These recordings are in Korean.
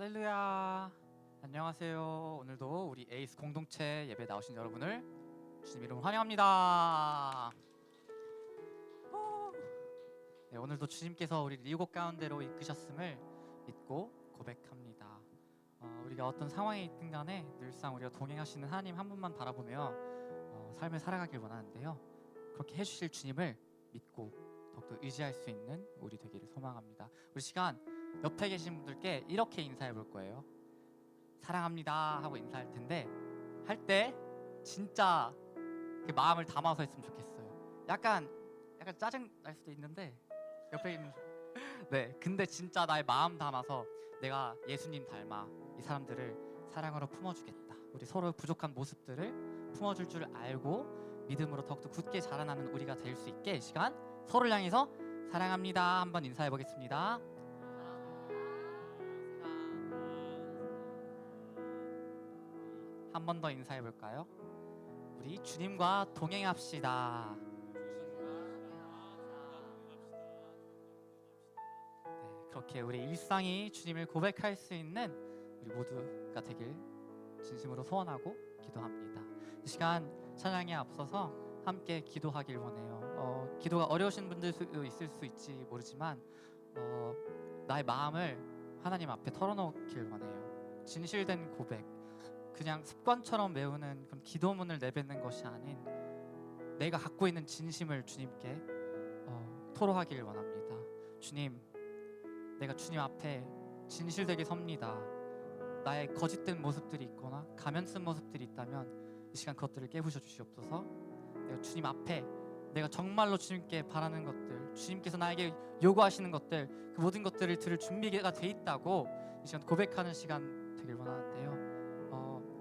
할렐루야. 안녕하세요. 오늘도 우리 에이스 공동체 예배 나오신 여러분을 주님 이름으로 환영합니다. 네, 오늘도 주님께서 우리를 이곳 가운데로 이끄셨음을 믿고 고백합니다. 우리가 어떤 상황에 있든 간에 늘상 우리가 동행하시는 하나님 한 분만 바라보며 삶을 살아가길 원하는데요. 그렇게 해주실 주님을 믿고 더욱더 의지할 수 있는 우리 되기를 소망합니다. 우리 시간 옆에 계신 분들께 이렇게 인사해 볼 거예요. 사랑합니다 하고 인사할 텐데, 할 때 진짜 그 마음을 담아서 했으면 좋겠어요. 약간 짜증 날 수도 있는데 옆에 있는 네, 근데 진짜 나의 마음 담아서 내가 예수님 닮아 이 사람들을 사랑으로 품어주겠다. 우리 서로 부족한 모습들을 품어줄 줄 알고 믿음으로 더욱더 굳게 자라나는 우리가 될 수 있게 이 시간 서로를 향해서 사랑합니다 한번 인사해 보겠습니다. 한 번 더 인사해 볼까요? 우리 주님과 동행합시다. 네, 그렇게 우리 일상이 주님을 고백할 수 있는 우리 모두가 되길 진심으로 소원하고 기도합니다. 이 시간 찬양에 앞서서 함께 기도하길 원해요. 기도가 어려우신 분들도 있을 수 있지 모르지만 나의 마음을 하나님 앞에 털어놓길 원해요. 진실된 고백, 그냥 습관처럼 외우는 그런 기도문을 내뱉는 것이 아닌 내가 갖고 있는 진심을 주님께 토로하길 원합니다. 주님, 내가 주님 앞에 진실되게 섭니다. 나의 거짓된 모습들이 있거나 가면 쓴 모습들이 있다면 이 시간 그것들을 깨부셔 주시옵소서. 내가 주님 앞에 내가 정말로 주님께 바라는 것들, 주님께서 나에게 요구하시는 것들, 그 모든 것들을 들을 준비가 돼 있다고 이 시간 고백하는 시간 되길 원하는데요.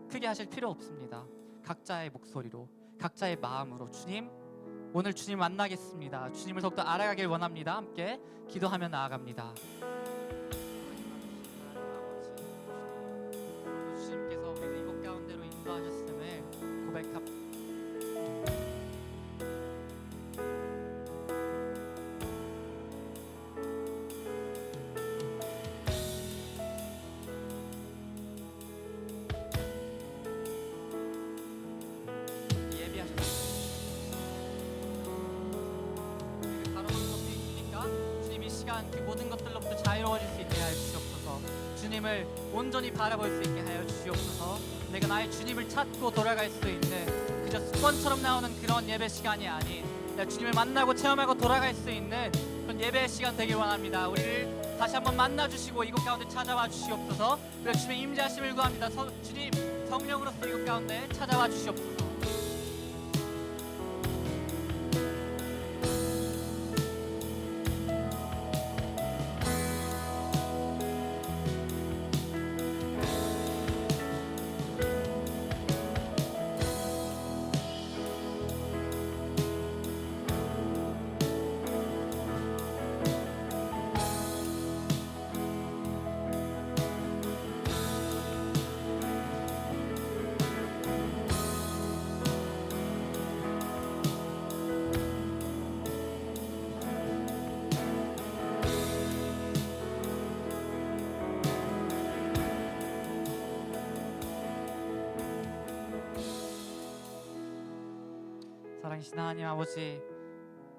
크게 하실 필요 없습니다. 각자의 목소리로, 각자의 마음으로 주님, 오늘 주님 만나겠습니다. 주님을 더욱더 알아가길 원합니다. 함께 기도하며 나아갑니다. 주님께서 우리를 이곳 가운데로 인도하셨음을 고백합니다. 그 모든 것들로부터 자유로워질 수 있게 하여 주시옵소서. 주님을 온전히 바라볼 수 있게 하여 주시옵소서. 내가 나의 주님을 찾고 돌아갈 수 있는 그저 습관처럼 나오는 그런 예배 시간이 아닌 내가 주님을 만나고 체험하고 돌아갈 수 있는 그런 예배의 시간 되길 원합니다. 우리를 다시 한번 만나주시고 이곳 가운데 찾아와 주시옵소서. 그래서 주님의 임재하심을 구합니다. 주님 성령으로서 이곳 가운데 찾아와 주시옵소서. 사랑하신 하나님 아버지,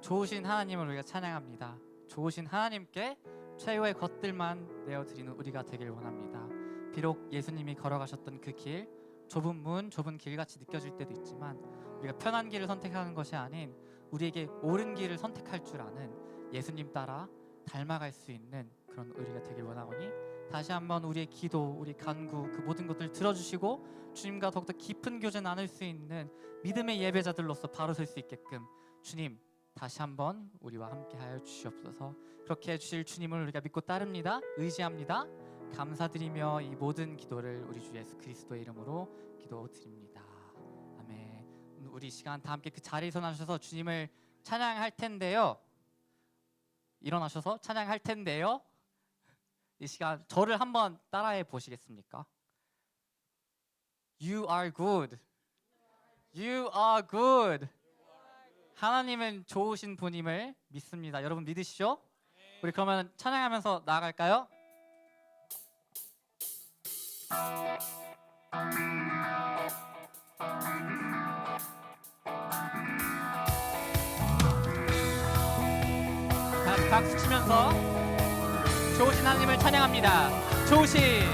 좋으신 하나님을 우리가 찬양합니다. 좋으신 하나님께 최후의 것들만 내어드리는 우리가 되길 원합니다. 비록 예수님이 걸어가셨던 그 길, 좁은 문, 좁은 길같이 느껴질 때도 있지만 우리가 편한 길을 선택하는 것이 아닌 우리에게 옳은 길을 선택할 줄 아는 예수님 따라 닮아갈 수 있는 그런 우리가 되길 원하오니 다시 한번 우리의 기도, 우리 간구, 그 모든 것들을 들어주시고 주님과 더욱더 깊은 교제 나눌 수 있는 믿음의 예배자들로서 바로 설 수 있게끔 주님 다시 한번 우리와 함께 하여 주시옵소서. 그렇게 해주실 주님을 우리가 믿고 따릅니다. 의지합니다. 감사드리며 이 모든 기도를 우리 주 예수 그리스도의 이름으로 기도드립니다. 아멘. 우리 시간 다 함께 그 자리에서 나셔서 주님을 찬양할 텐데요. 일어나셔서 찬양할 텐데요. 이 시간 저를 한번 따라해 보시겠습니까? You are good. You are good. 하나님은 좋으신 분임을 믿습니다. 여러분 믿으시죠? 우리 그러면 찬양하면서 나아갈까요? 다시 박수 치면서 좋으신 하나님을 찬양합니다. 좋으신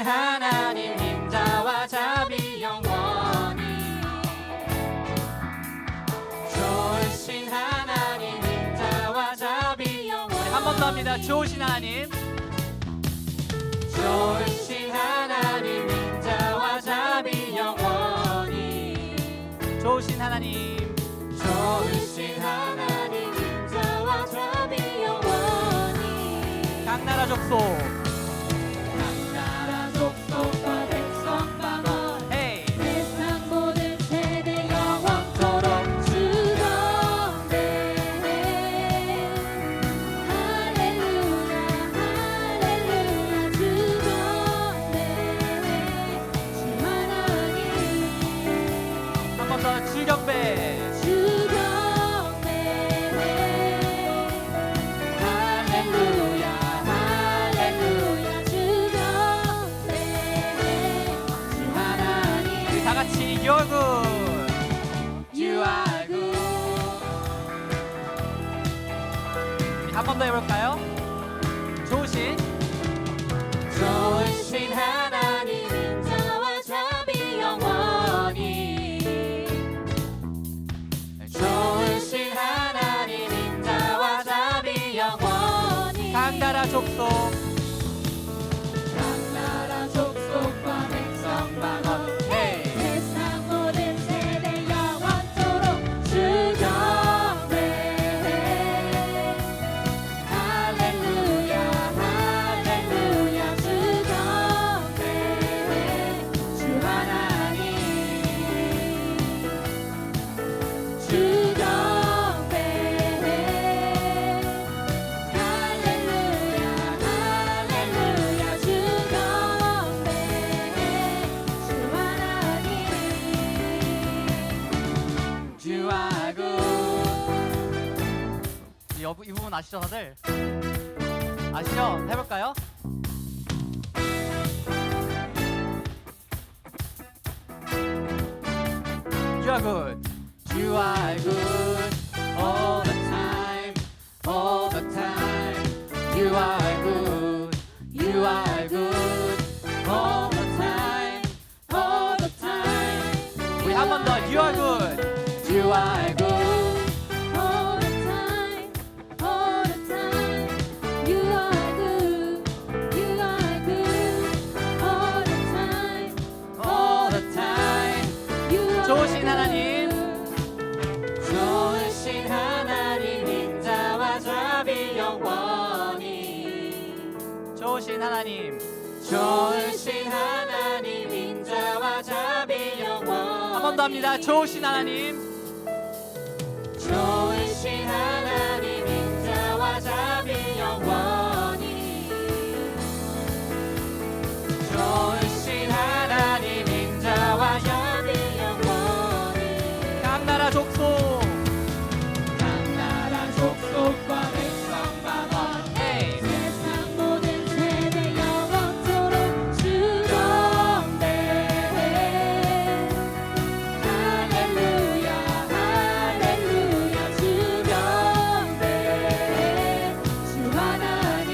하나님 인자와 자비 영원히, 좋으신 하나님 인자와 자비 영원히. 한 번 더 합니다. 좋으신 하나님, 좋으신 하나님 인자와 자비 영원히, 좋으신 하나님, 좋으신 하나님 인자와 자비 영원히. 각 나라 족속, 각 나라 족속과 백성 방언, 헤이. 세상 모든 세대 영원토록 주 경배. 할렐루야 할렐루야 주 경배. 주 하나님. 한 번 더 주 경배. 주 경배. 할렐루야 할렐루야 주 경배. 주 하나님. 우리 다 같이 You're good, You are good. 우리 한 번 더 해볼까요? 좋으신 하나님 인자와 자비 영원히, 좋으신 하나님 인자와 자비 영원히. 각 나라 족속, 각 나라 족속과 백성 방언, 헤이. 세상 모든 세대 영원토록 주 경배. 할렐루야 할렐루야 주 경배. 주 하나님, 주 경배. 할렐루야 할렐루야 주 경배. 주 하나님, 주 are good. 이 부분 아시죠 다들? 아시죠? 해볼까요? You are good, you are good all the time, all the time. You are good, you are good all the time, all the time. 우리 한 번 더 You are good, you are good all the time, all the time. You are good, you are good all the time, all the time. 좋으신 하나님, 좋으신 하나님 인자와 자비 영원히, 좋으신 하나님, 좋으신 하나님 인자와 자비 영원히. 한 번 더 합니다. 좋으신 하나님, 좋으신 하나님 인자와 자비 영원히, 좋으신 하나님 인자와 자비 영원히. 각 나라 족속, 각 나라 족속과 백성 방언, 헤이. 세상 모든 세대 영원토록 주 경배. 할렐루야 할렐루야 주 경배. 주 하나님.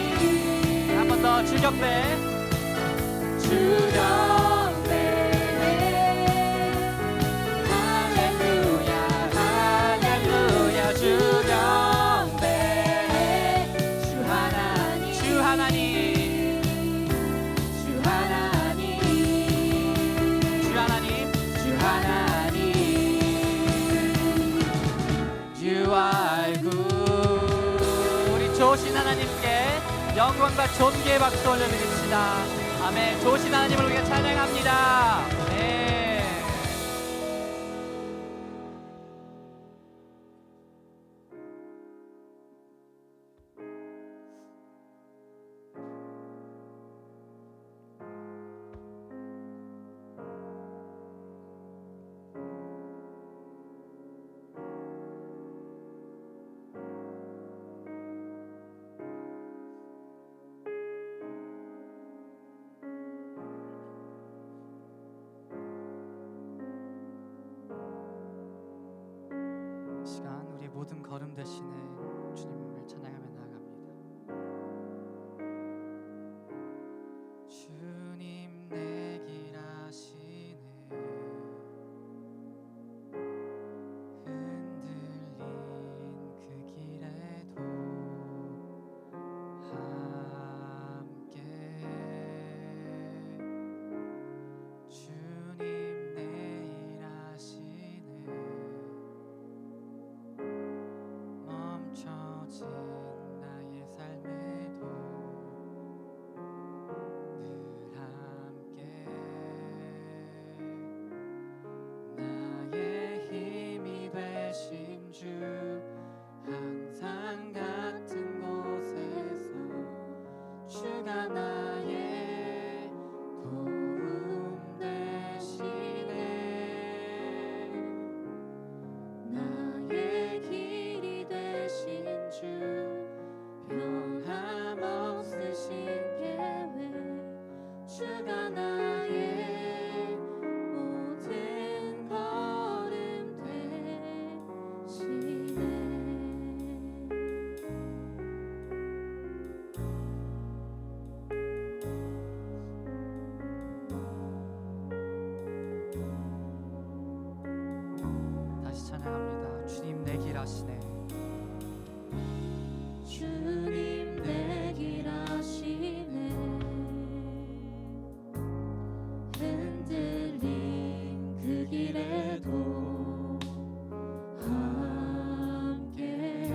한 번 더 주 경배, 주 경배. 할렐루야 할렐루야 주 경배. 주 하나님, 주 하나님, 주 하나님, 주 하나님, 주 하나님. You are good. 우리 좋으신 하나님께 영광과 존귀의 박수 올려드립시다. 아멘. 좋으신 하나님을 우리가 찬양합니다. 네. 되시는 주님을 찬양하며 나아갑니다. 주님 내 길 아시네. 흔들린 그 길에도 함께 주님 내 일 아시네. 멈춰진 나의 삶에도 늘 함께 나의 힘이 되신 주 항상 같은 곳에서 주가 나의 도움 되시네. 나의 길이 되신 주 변함없으신 계획 주가 나의 모든 걸음 되시네. 다시 찬양합니다. 주님 내 길 아시네. 주님 내 길 아시네. 흔들린 그 길에도 함께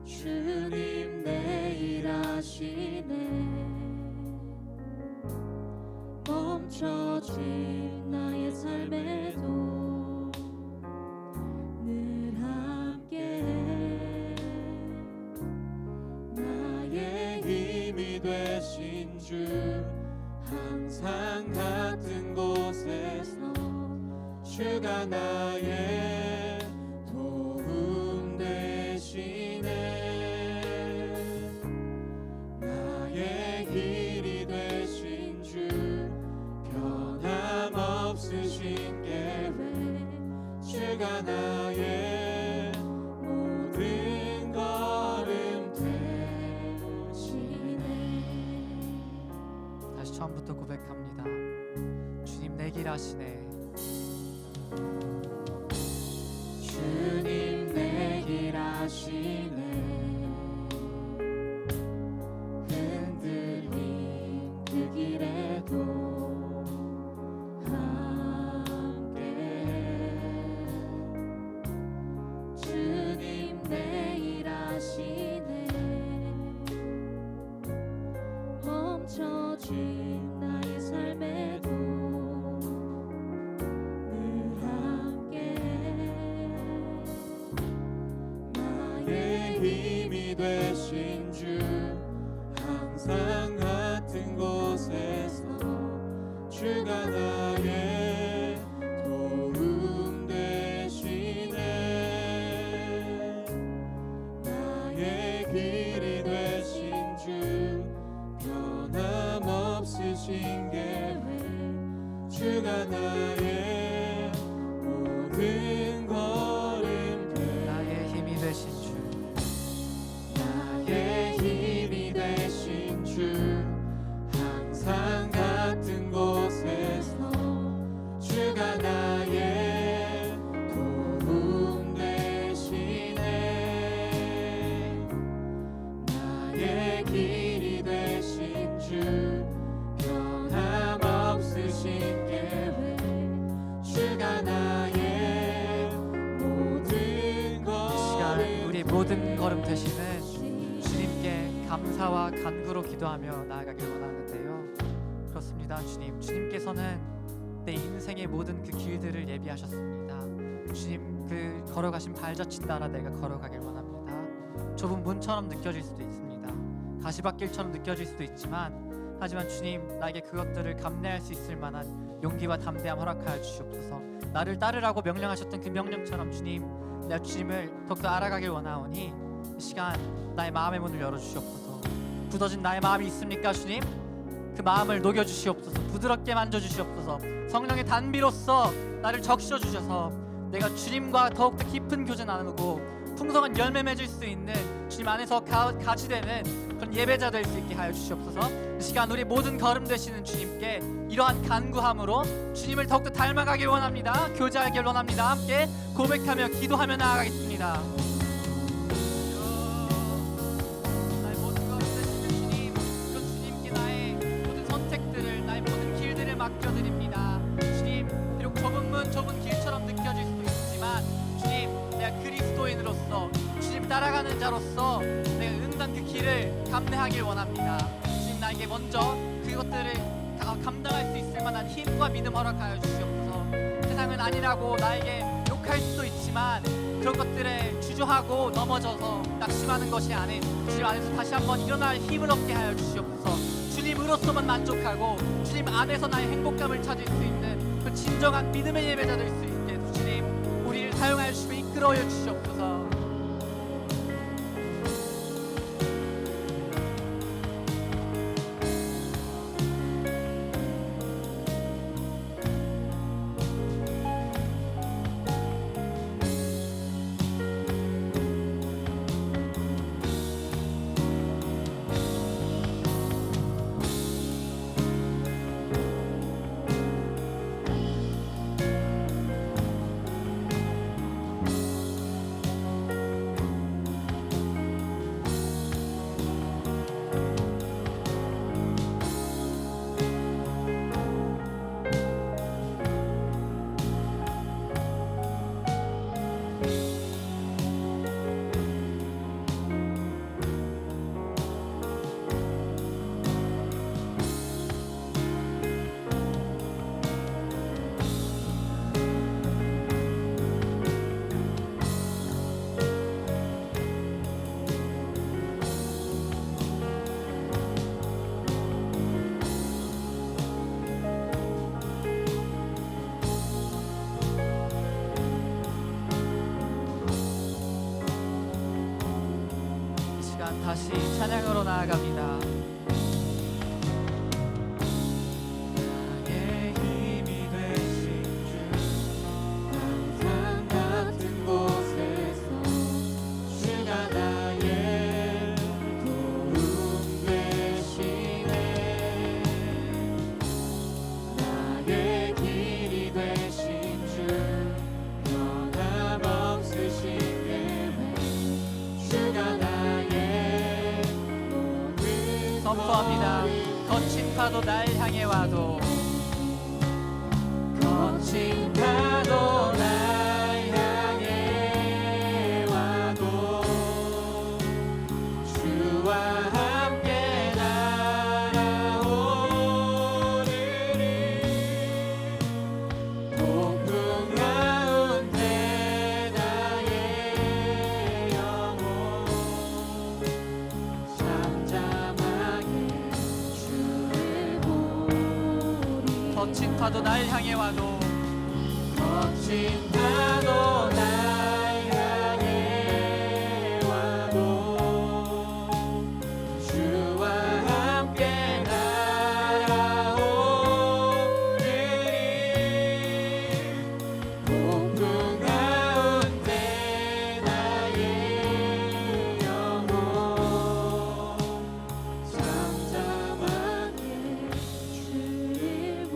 주님 내 일 아시네. 멈춰진 나의 삶에도 늘 함께 나의 힘이 되신 주 항상 같은 곳에서 주가 나의 도움 되시네. 나의 길이 되신 주 변함없으신 계획 주가 나의 모든 걸음 되시네. 다시 처음부터 고백합니다. 주님 내 길 아시네. 주님 내 길 아시네. 흔들린 그 길에도 함께 주님 내 일 아시네. 멈춰진 나의 삶에도 늘 함께 나의 힘이 되신 주 항상 같은 곳에서 주가 나의 도움 되시네. 나의 길이 되신 주 변함없으신 계획 주가 나의 모든 걸음 되. 나의 힘이 되신 주 나의 힘이 되신 주 항상 같은 곳에서 주가 나의 도움 되시네. 나의 길이 되신 주 변함없으신 계획 주가 나의 모든 걸음. 이 시간 우리 모든 걸음 되시는 주님께 감사와 간구로 기도하며 나아가길 원하는데요. 그렇습니다. 주님께서는 내 인생의 모든 그 길들을 예비하셨습니다. 주님 그 걸어가신 발자취 따라 내가 걸어가길 원합니다. 좁은 문처럼 느껴질 수도 있습니다. 가시밭길처럼 느껴질 수도 있지만 하지만 주님 나에게 그것들을 감내할 수 있을 만한 용기와 담대함 허락하여 주시옵소서. 나를 따르라고 명령하셨던 그 명령처럼 주님 내가 주님을 더욱더 알아가길 원하오니 이 시간 나의 마음의 문을 열어주시옵소서. 굳어진 나의 마음이 있습니까 주님? 그 마음을 녹여주시옵소서. 부드럽게 만져주시옵소서. 성령의 단비로써 나를 적셔주셔서 내가 주님과 더욱더 깊은 교제 나누고 풍성한 열매 맺을 수 있는 주님 안에서 가지되는 그런 예배자 될 수 있게 하여 주시옵소서. 이 시간 우리 모든 걸음 되시는 주님께 이러한 간구함으로 주님을 더욱더 닮아가길 원합니다. 교제하길 원합니다. 함께 고백하며 기도하며 나아가겠습니다. 나의 모든 걸음 되시는 주님, 그 주님께 나의 모든 선택들을, 나의 모든 길들을 맡겨드립니다. 주님, 비록 좁은 문, 좁은 길처럼 느껴질 수도 있지만 주님, 내가 그리스도인으로서 주님 따라가는 자로서 내가 응당 그 길을 감내하길 원합니다. 주님, 나에게 먼저 그것들을 감당할 수 있을 만한 힘과 믿음 허락하여 주시옵소서. 세상은 아니라고 나에게 욕할 수도 있지만 그런 것들에 주저하고 넘어져서 낙심하는 것이 아닌 주님 안에서 다시 한번 일어날 힘을 얻게 하여 주시옵소서. 주님으로서만 만족하고 주님 안에서 나의 행복감을 찾을 수 있는 그 진정한 믿음의 예배자 될 수 있게 주님 우리를 사용하여 주시고 이끌어 주시옵소서. 다시 찬양으로 나아갑니다. 나의 힘이 되신 주, 항상 같은 곳에서 주가 나의 도움 되시네. 나의 길이 되신 주, 변함없으신 예배, 주가 선포합니다. 거친 파도 날 향해 와도, 거친 파도 날 향해 와도 주와 함께 날아오르리. 폭풍 가운데 나의 영혼 거친 파도 날 향해 와도, 거친 파도 날 향해 와도 주와 함께 날아오르리. 폭풍 가운데 나의 영혼 잠잠하게 주를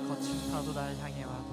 거친 파도 날 향해 와도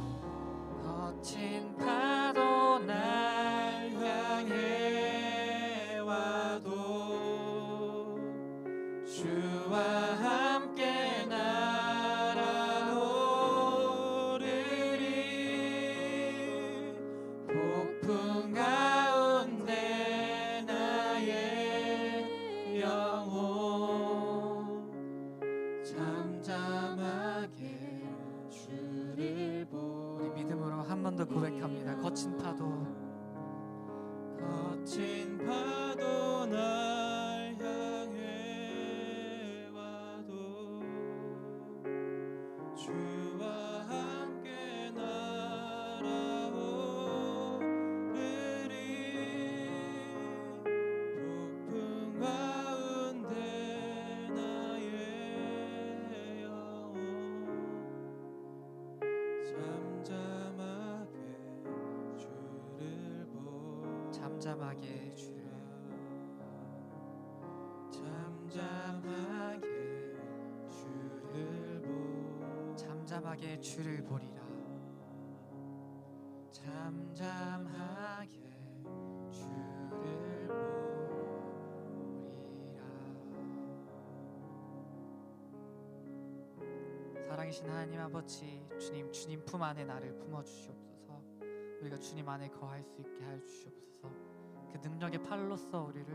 잠잠하게 주를 잠잠하게 주를 보리라. 잠잠하게 주를 보리라. 사랑이신 하나님 아버지, 주님 품 안에 나를 품어 주시옵소서. 우리가 주님 안에 거할 수 있게 하여 주시옵소서. 그 능력의 팔로써 우리를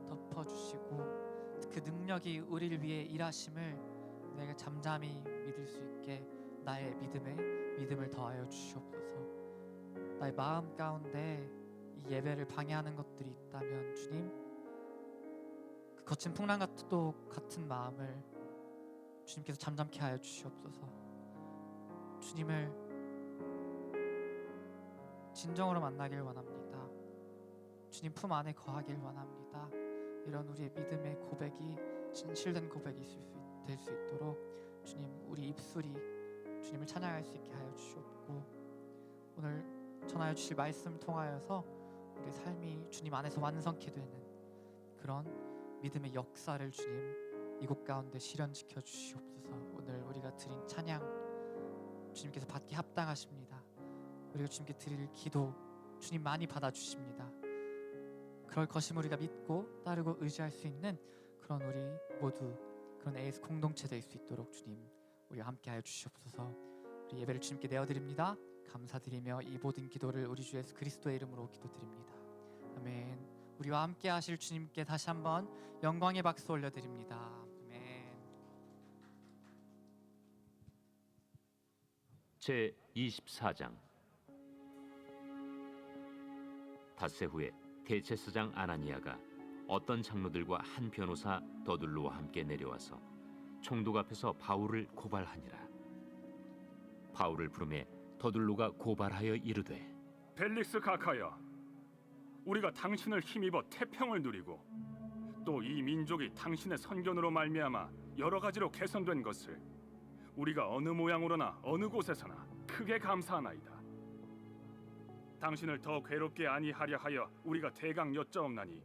덮어 주시고 그 능력이 우리를 위해 일하심을 내가 잠잠히 믿을 수 있게 나의 믿음을 더하여 주시옵소서. 나의 마음 가운데 이 예배를 방해하는 것들이 있다면 주님, 그 거친 풍랑 같은 마음을 주님께서 잠잠케 하여 주시옵소서. 주님을 진정으로 만나길 원합니다. 주님 품 안에 거하길 원합니다. 이런 우리의 믿음의 고백이 진실된 고백이 될 수 있도록 주님, 우리 입술이 주님을 찬양할 수 있게 하여 주시옵고, 오늘 전하여 주실 말씀 통하여서 우리 삶이 주님 안에서 완성케 되는 그런 믿음의 역사를 주님 이곳 가운데 실현시켜 주시옵소서. 오늘 우리가 드린 찬양 주님께서 받기 합당하십니다. 우리가 주님께 드릴 기도 주님 많이 받아주십니다. 그럴 것임을 우리가 믿고 따르고 의지할 수 있는 그런 우리 모두 그런 AS 공동체 될 수 있도록 주님 우리와 함께하여 주시옵소서. 우리 예배를 주님께 내어드립니다. 감사드리며 이 모든 기도를 우리 주 예수 그리스도의 이름으로 기도드립니다. 아멘. 우리와 함께하실 주님께 다시 한번 영광의 박수 올려드립니다. 아멘. 제 24장. 닷새 후에 대제사장 아나니아가 어떤 장로들과 한 변호사 더둘로와 함께 내려와서 총독 앞에서 바울을 고발하니라. 바울을 부르매 더둘로가 고발하여 이르되, 벨릭스 각하여, 우리가 당신을 힘입어 태평을 누리고 또 이 민족이 당신의 선견으로 말미암아 여러 가지로 개선된 것을 우리가 어느 모양으로나 어느 곳에서나 크게 감사하나이다. 당신을 더 괴롭게 아니하려 하여 우리가 대강 여짜옵나니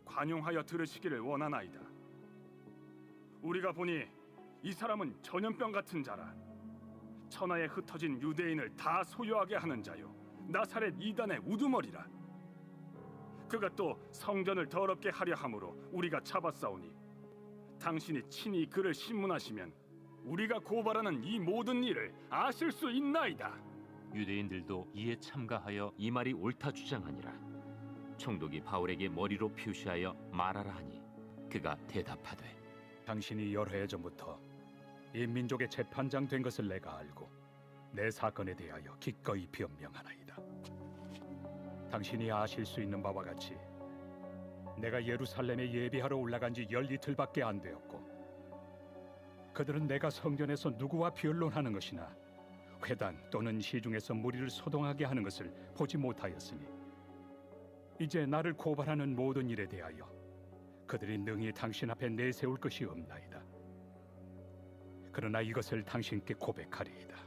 관용하여 들으시기를 원하나이다. 우리가 보니 이 사람은 전염병 같은 자라. 천하에 흩어진 유대인을 다 소유하게 하는 자요, 나사렛 이단의 우두머리라. 그가 또 성전을 더럽게 하려 함으로 우리가 잡았사오니 당신이 친히 그를 신문하시면 우리가 고발하는 이 모든 일을 아실 수 있나이다. 유대인들도 이에 참가하여 이 말이 옳다 주장하니라. 총독이 바울에게 머리로 표시하여 말하라 하니 그가 대답하되, 당신이 여러 해 전부터 이 민족의 재판장 된 것을 내가 알고 내 사건에 대하여 기꺼이 변명하나이다. 당신이 아실 수 있는 바와 같이 내가 예루살렘에 예배하러 올라간 지 10이틀밖에 안 되었고, 그들은 내가 성전에서 누구와 변론하는 것이나 회당 또는 시중에서 무리를 소동하게 하는 것을 보지 못하였으니 이제 나를 고발하는 모든 일에 대하여 그들이 능히 당신 앞에 내세울 것이 없나이다. 그러나 이것을 당신께 고백하리이다.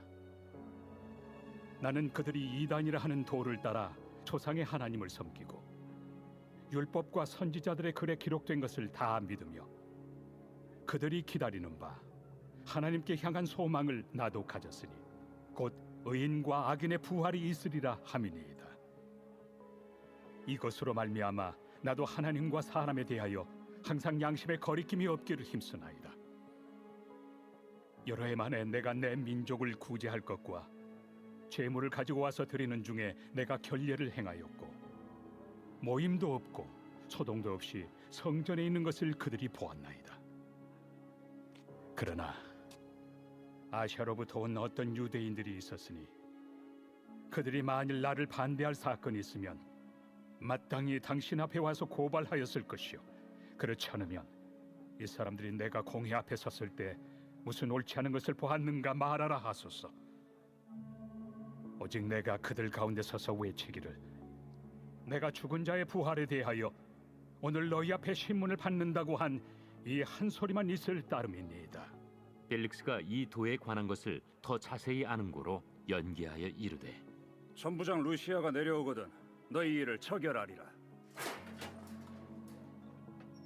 나는 그들이 이단이라 하는 도를 따라 조상의 하나님을 섬기고 율법과 선지자들의 글에 기록된 것을 다 믿으며 그들이 기다리는 바 하나님께 향한 소망을 나도 가졌으니 곧 의인과 악인의 부활이 있으리라 함이니이다. 이것으로 말미암아 나도 하나님과 사람에 대하여 항상 양심에 거리낌이 없기를 힘쓰나이다. 여러 해 만에 내가 내 민족을 구제할 것과 재물을 가지고 와서 드리는 중에 내가 결례를 행하였고, 모임도 없고 소동도 없이 성전에 있는 것을 그들이 보았나이다. 그러나 아시아로부터 온 어떤 유대인들이 있었으니 그들이 만일 나를 반대할 사건이 있으면 마땅히 당신 앞에 와서 고발하였을 것이요, 그렇지 않으면 이 사람들이 내가 공회 앞에 섰을 때 무슨 옳지 않은 것을 보았는가 말하라 하소서. 오직 내가 그들 가운데 서서 외치기를, 내가 죽은 자의 부활에 대하여 오늘 너희 앞에 신문을 받는다고 한 이 한 소리만 있을 따름이니이다. 벨릭스가 이 도에 관한 것을 더 자세히 아는 고로 연기하여 이르되, 천부장 루시아가 내려오거든 너희 일을 처결하리라.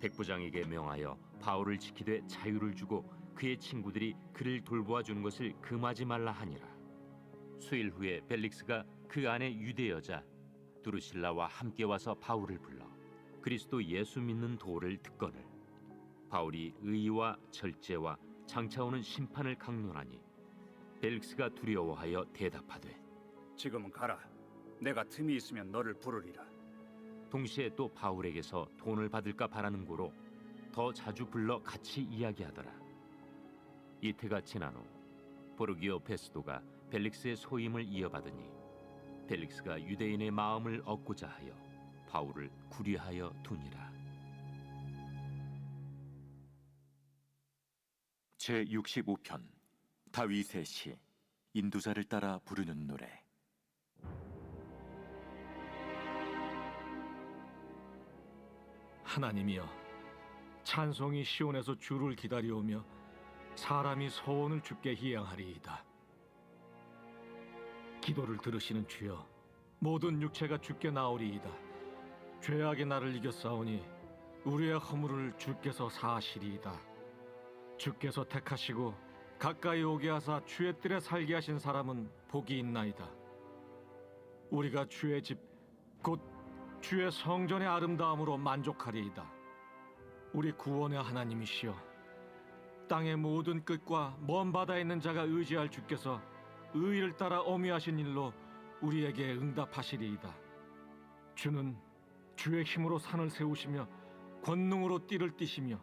백부장에게 명하여 바울을 지키되 자유를 주고 그의 친구들이 그를 돌보아 주는 것을 금하지 말라 하니라. 수일 후에 벨릭스가 그 안에 유대 여자 두루실라와 함께 와서 바울을 불러 그리스도 예수 믿는 도를 듣거늘 바울이 의와 절제와 장차오는 심판을 강론하니 벨릭스가 두려워하여 대답하되 지금은 가라. 내가 틈이 있으면 너를 부르리라. 동시에 또 바울에게서 돈을 받을까 바라는 고로 더 자주 불러 같이 이야기하더라. 이태가 지난 후 보르기오 페스도가 벨릭스의 소임을 이어받으니 벨릭스가 유대인의 마음을 얻고자 하여 바울을 구리하여 두니라. 제65편 다윗의 시 인도자를 따라 부르는 노래. 하나님이여, 찬송이 시온에서 주를 기다려오며 사람이 소원을 주께 희양하리이다. 기도를 들으시는 주여, 모든 육체가 주께 나오리이다. 죄악의 나를 이겼사오니 우리의 허물을 주께서 사하시리이다. 주께서 택하시고 가까이 오게 하사 주의 뜰에 살게 하신 사람은 복이 있나이다. 우리가 주의 집 곧 주의 성전의 아름다움으로 만족하리이다. 우리 구원의 하나님이시여, 땅의 모든 끝과 먼 바다에 있는 자가 의지할 주께서 의를 따라 어미하신 일로 우리에게 응답하시리이다. 주는 주의 힘으로 산을 세우시며 권능으로 띠를 띠시며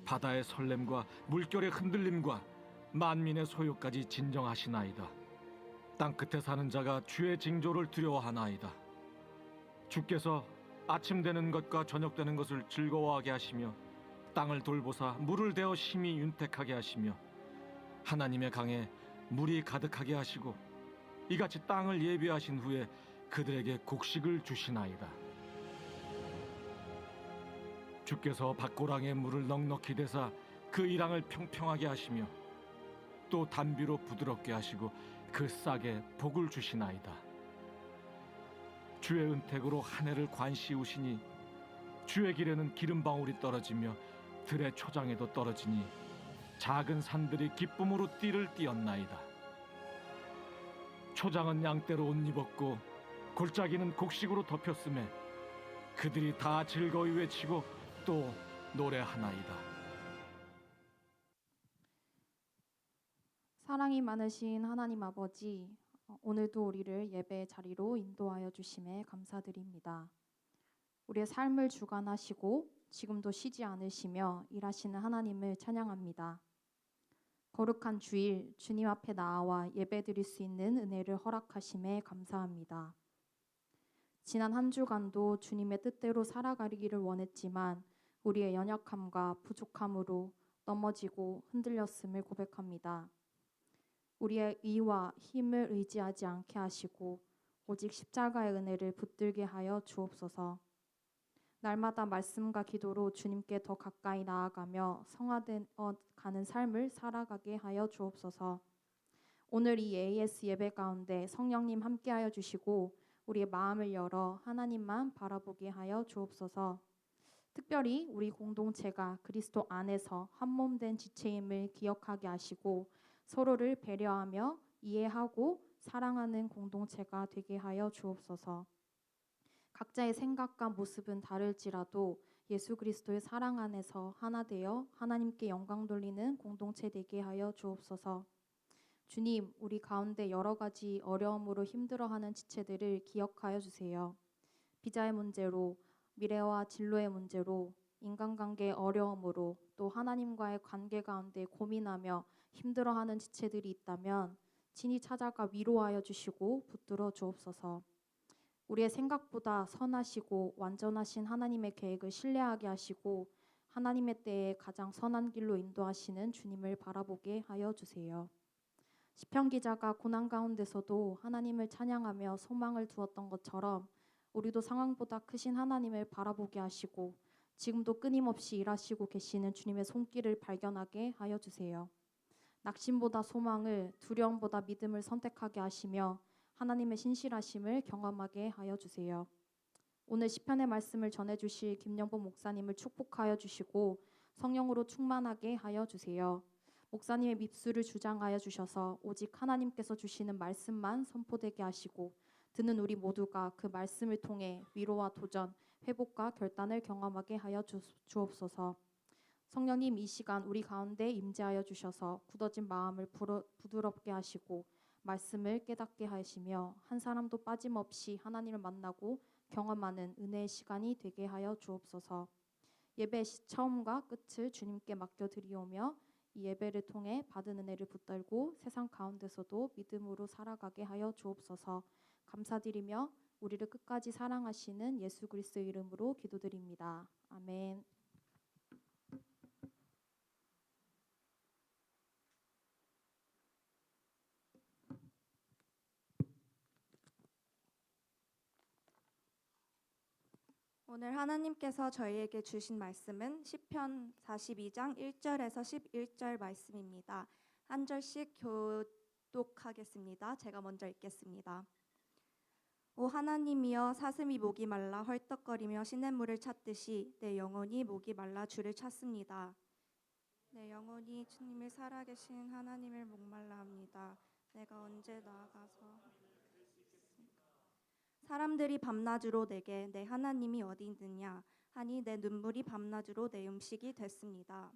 바다의 설렘과 물결의 흔들림과 만민의 소요까지 진정하시나이다. 땅끝에 사는 자가 주의 징조를 두려워하나이다. 주께서 아침 되는 것과 저녁 되는 것을 즐거워하게 하시며 땅을 돌보사 물을 대어 심히 윤택하게 하시며 하나님의 강에 물이 가득하게 하시고 이같이 땅을 예비하신 후에 그들에게 곡식을 주시나이다. 주께서 밭고랑에 물을 넉넉히 대사 그 이랑을 평평하게 하시며 또 단비로 부드럽게 하시고 그 싹에 복을 주시나이다. 주의 은택으로 한 해를 관시우시니 주의 길에는 기름방울이 떨어지며 들의 초장에도 떨어지니 작은 산들이 기쁨으로 띠를 띠었나이다. 초장은 양떼로 옷 입었고 골짜기는 곡식으로 덮였음에 그들이 다 즐거이 외치고 또 노래하나이다. 사랑이 많으신 하나님 아버지, 오늘도 우리를 예배의 자리로 인도하여 주심에 감사드립니다. 우리의 삶을 주관하시고 지금도 쉬지 않으시며 일하시는 하나님을 찬양합니다. 거룩한 주일 주님 앞에 나와 예배드릴 수 있는 은혜를 허락하심에 감사합니다. 지난 한 주간도 주님의 뜻대로 살아가기를 원했지만 우리의 연약함과 부족함으로 넘어지고 흔들렸음을 고백합니다. 우리의 의와 힘을 의지하지 않게 하시고 오직 십자가의 은혜를 붙들게 하여 주옵소서. 날마다 말씀과 기도로 주님께 더 가까이 나아가며 성화되어 가는 삶을 살아가게 하여 주옵소서. 오늘 이 AS 예배 가운데 성령님 함께하여 주시고 우리의 마음을 열어 하나님만 바라보게 하여 주옵소서. 특별히 우리 공동체가 그리스도 안에서 한몸된 지체임을 기억하게 하시고 서로를 배려하며 이해하고 사랑하는 공동체가 되게 하여 주옵소서. 각자의 생각과 모습은 다를지라도 예수 그리스도의 사랑 안에서 하나 되어 하나님께 영광 돌리는 공동체 되게 하여 주옵소서. 주님, 우리 가운데 여러 가지 어려움으로 힘들어하는 지체들을 기억하여 주세요. 비자의 문제로, 미래와 진로의 문제로, 인간관계의 어려움으로, 또 하나님과의 관계 가운데 고민하며 힘들어하는 지체들이 있다면 친히 찾아가 위로하여 주시고 붙들어 주옵소서. 우리의 생각보다 선하시고 완전하신 하나님의 계획을 신뢰하게 하시고 하나님의 때에 가장 선한 길로 인도하시는 주님을 바라보게 하여 주세요. 시편 기자가 고난 가운데서도 하나님을 찬양하며 소망을 두었던 것처럼 우리도 상황보다 크신 하나님을 바라보게 하시고 지금도 끊임없이 일하시고 계시는 주님의 손길을 발견하게 하여 주세요. 낙심보다 소망을, 두려움보다 믿음을 선택하게 하시며 하나님의 신실하심을 경험하게 하여 주세요. 오늘 시편의 말씀을 전해주실 김영복 목사님을 축복하여 주시고 성령으로 충만하게 하여 주세요. 목사님의 밉술을 주장하여 주셔서 오직 하나님께서 주시는 말씀만 선포되게 하시고 듣는 우리 모두가 그 말씀을 통해 위로와 도전, 회복과 결단을 경험하게 하여 주옵소서. 성령님, 이 시간 우리 가운데 임재하여 주셔서 굳어진 마음을 부드럽게 하시고 말씀을 깨닫게 하시며 한 사람도 빠짐없이 하나님을 만나고 경험하는 은혜의 시간이 되게 하여 주옵소서. 예배의 처음과 끝을 주님께 맡겨드리오며 이 예배를 통해 받은 은혜를 붙들고 세상 가운데서도 믿음으로 살아가게 하여 주옵소서. 감사드리며 우리를 끝까지 사랑하시는 예수 그리스도의 이름으로 기도드립니다. 아멘. 오늘 하나님께서 저희에게 주신 말씀은 시편 42장 1절에서 11절 말씀입니다. 한 절씩 교독하겠습니다. 제가 먼저 읽겠습니다. 오 하나님이여, 사슴이 목이 말라 헐떡거리며 시냇물을 찾듯이 내 영혼이 목이 말라 주를 찾습니다. 내 영혼이 주님을 살아계신 하나님을 목말라 합니다. 내가 언제 나아가서 사람들이 밤낮으로 내게 내 하나님이 어디 있느냐 하니 내 눈물이 밤낮으로 내 음식이 됐습니다.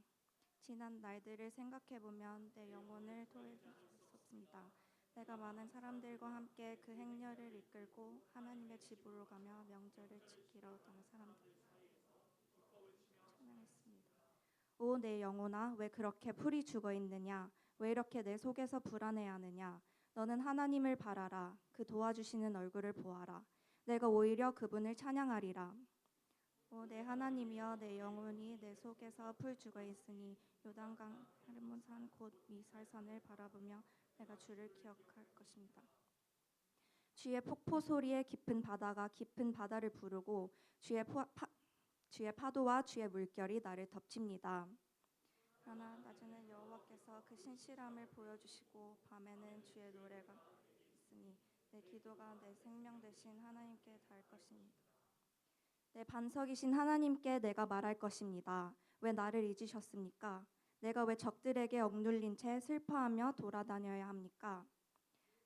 지난 날들을 생각해보면 내 영혼을 토했습니다. 내가 많은 사람들과 함께 그 행렬을 이끌고 하나님의 집으로 가며 명절을 지키러 어떤 사람들 찬양했습니다. 오 내 영혼아, 왜 그렇게 풀이 죽어 있느냐? 왜 이렇게 내 속에서 불안해하느냐? 너는 하나님을 바라라. 그 도와주시는 얼굴을 보아라. 내가 오히려 그분을 찬양하리라. 오 내 하나님이여, 내 영혼이 내 속에서 풀 죽어 있으니 요단강 헤르몬산 곧 미살산을 바라보며 내가 주를 기억할 것입니다. 주의 폭포 소리에 깊은 바다가 깊은 바다를 부르고 주의 파도와 주의 물결이 나를 덮칩니다. 그러나 낮에는 여호와께서 그 신실함을 보여주시고 밤에는 주의 노래가 있으니 내 기도가 내 생명 되신 하나님께 닿을 것입니다. 내 반석이신 하나님께 내가 말할 것입니다. 왜 나를 잊으셨습니까? 내가 왜 적들에게 억눌린 채 슬퍼하며 돌아다녀야 합니까?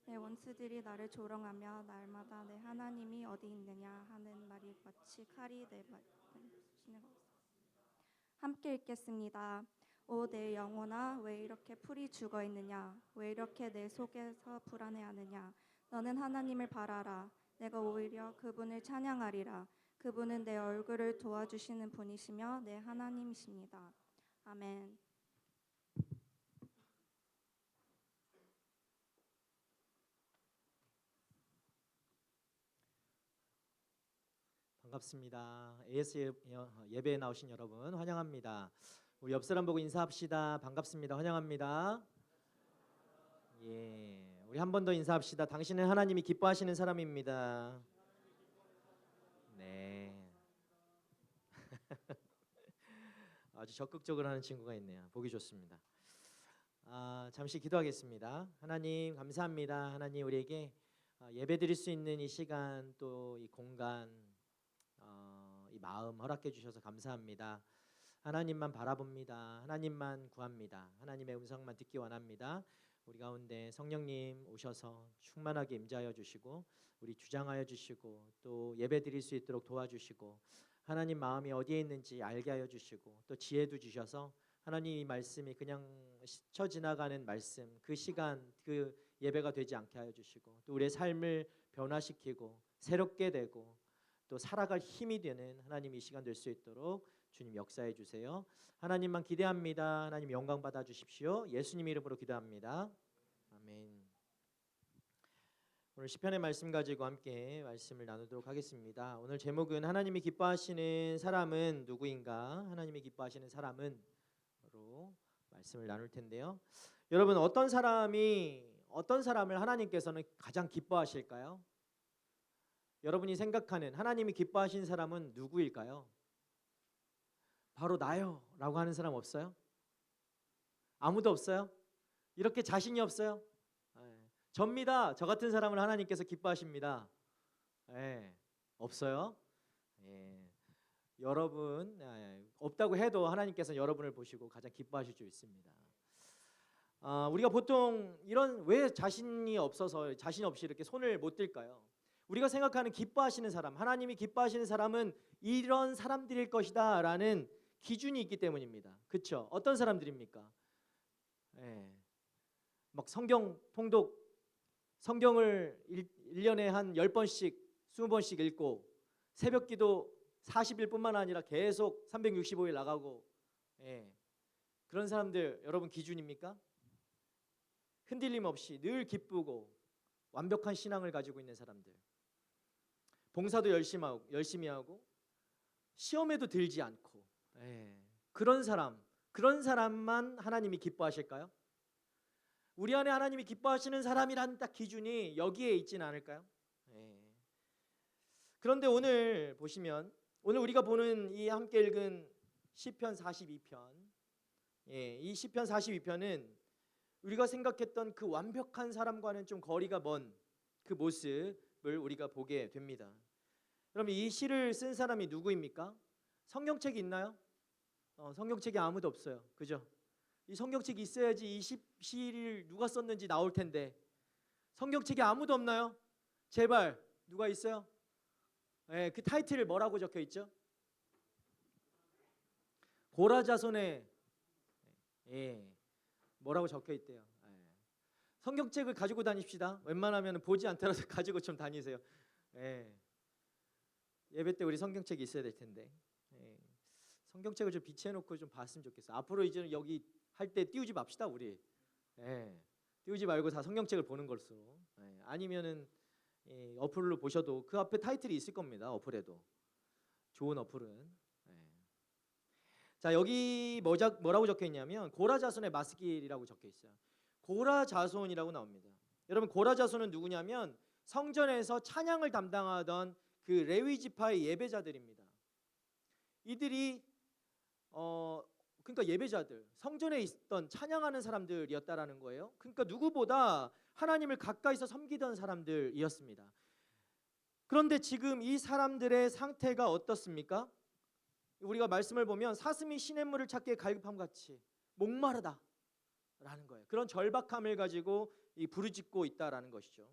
내 원수들이 나를 조롱하며 날마다 내 하나님이 어디 있느냐 하는 말이 마치 칼이 내 말을 쑤시는 것 같습니다. 함께 읽겠습니다. 오 내 영혼아, 왜 이렇게 풀이 죽어 있느냐? 왜 이렇게 내 속에서 불안해하느냐? 너는 하나님을 바라라. 내가 오히려 그분을 찬양하리라. 그분은 내 얼굴을 도와주시는 분이시며 내 하나님이십니다. 아멘. 반갑습니다. AS 예배에 나오신 여러분 환영합니다. 우리 옆 사람 보고 인사합시다. 반갑습니다. 환영합니다. 예, 우리 한 번 더 인사합시다. 당신은 하나님이 기뻐하시는 사람입니다. 네. 아주 적극적으로 하는 친구가 있네요. 보기 좋습니다. 잠시 기도하겠습니다. 하나님 감사합니다. 하나님 우리에게 예배드릴 수 있는 이 시간 또 이 공간 이 마음 허락해 주셔서 감사합니다. 하나님만 바라봅니다. 하나님만 구합니다. 하나님의 음성만 듣기 원합니다. 우리 가운데 성령님 오셔서 충만하게 임재하여 주시고 우리 주장하여 주시고 또 예배드릴 수 있도록 도와주시고 하나님 마음이 어디에 있는지 알게 하여 주시고 또 지혜도 주셔서 하나님 이 말씀이 그냥 스쳐 지나가는 말씀 그 시간 그 예배가 되지 않게 하여 주시고 또 우리의 삶을 변화시키고 새롭게 되고 또 살아갈 힘이 되는 하나님 이 시간 될 수 있도록 주님 역사해 주세요. 하나님만 기대합니다. 하나님 영광 받아 주십시오. 예수님 이름으로 기도합니다. 아멘. 오늘 시편의 말씀 가지고 함께 말씀을 나누도록 하겠습니다. 오늘 제목은 하나님이 기뻐하시는 사람은 누구인가? 하나님이 기뻐하시는 사람은로 말씀을 나눌 텐데요. 여러분 어떤 사람을 하나님께서는 가장 기뻐하실까요? 여러분이 생각하는 하나님이 기뻐하시는 사람은 누구일까요? 바로 나요 라고 하는 사람 없어요? 아무도 없어요? 이렇게 자신이 없어요? 접니다. 저 같은 사람을 하나님께서 기뻐하십니다. 없어요? 예. 여러분 없다고 해도 하나님께서 여러분을 보시고 가장 기뻐하실 줄 믿습니다. 우리가 보통 이런 왜 자신이 없이 이렇게 손을 못 들까요? 우리가 생각하는 기뻐하시는 사람, 하나님이 기뻐하시는 사람은 이런 사람들일 것이다라는 기준이 있기 때문입니다. 그렇죠? 어떤 사람들입니까? 예. 막 성경 통독, 성경을 1년에 한 10번씩, 20번씩 읽고 새벽기도 40일뿐만 아니라 계속 365일 나가고, 예. 그런 사람들 여러분 기준입니까? 흔들림 없이 늘 기쁘고 완벽한 신앙을 가지고 있는 사람들, 봉사도 열심히 하고 시험에도 들지 않고, 예. 그런 사람만 하나님이 기뻐하실까요? 우리 안에 하나님이 기뻐하시는 사람이란 딱 기준이 여기에 있지는 않을까요? 예. 그런데 오늘 보시면, 오늘 우리가 보는 이 함께 읽은 시편 42편, 예, 이 시편 42편은 우리가 생각했던 그 완벽한 사람과는 좀 거리가 먼 그 모습을 우리가 보게 됩니다. 그럼 이 시를 쓴 사람이 누구입니까? 성경책이 있나요? 성경책이 아무도 없어요. 그죠? 이 성경책이 있어야지 이 시를 누가 썼는지 나올 텐데 성경책이 아무도 없나요? 제발 누가 있어요? 예, 그 타이틀을 뭐라고 적혀 있죠? 고라자손의, 예, 뭐라고 적혀 있대요. 예. 성경책을 가지고 다닙시다. 웬만하면 보지 않더라도 가지고 좀 다니세요. 예. 예배 때 우리 성경책이 있어야 될 텐데, 예. 성경책을 좀 비치해놓고 좀 봤으면 좋겠어요. 앞으로 이제 여기 할 때 띄우지 맙시다 우리. 예. 띄우지 말고 다 성경책을 보는 것으로. 예. 아니면은 어플로 보셔도 그 앞에 타이틀이 있을 겁니다. 어플에도 좋은 어플은. 예. 자, 여기 뭐라고 적혀 있냐면 고라자손의 마스길이라고 적혀 있어요. 고라자손이라고 나옵니다. 여러분, 고라자손은 누구냐면 성전에서 찬양을 담당하던 그 레위 지파의 예배자들입니다. 이들이 그러니까 예배자들, 성전에 있던 찬양하는 사람들이었다라는 거예요. 그러니까 누구보다 하나님을 가까이서 섬기던 사람들이었습니다. 그런데 지금 이 사람들의 상태가 어떻습니까? 우리가 말씀을 보면 사슴이 시냇물을 찾기에 갈급함 같이 목마르다라는 거예요. 그런 절박함을 가지고 부르짖고 있다라는 것이죠.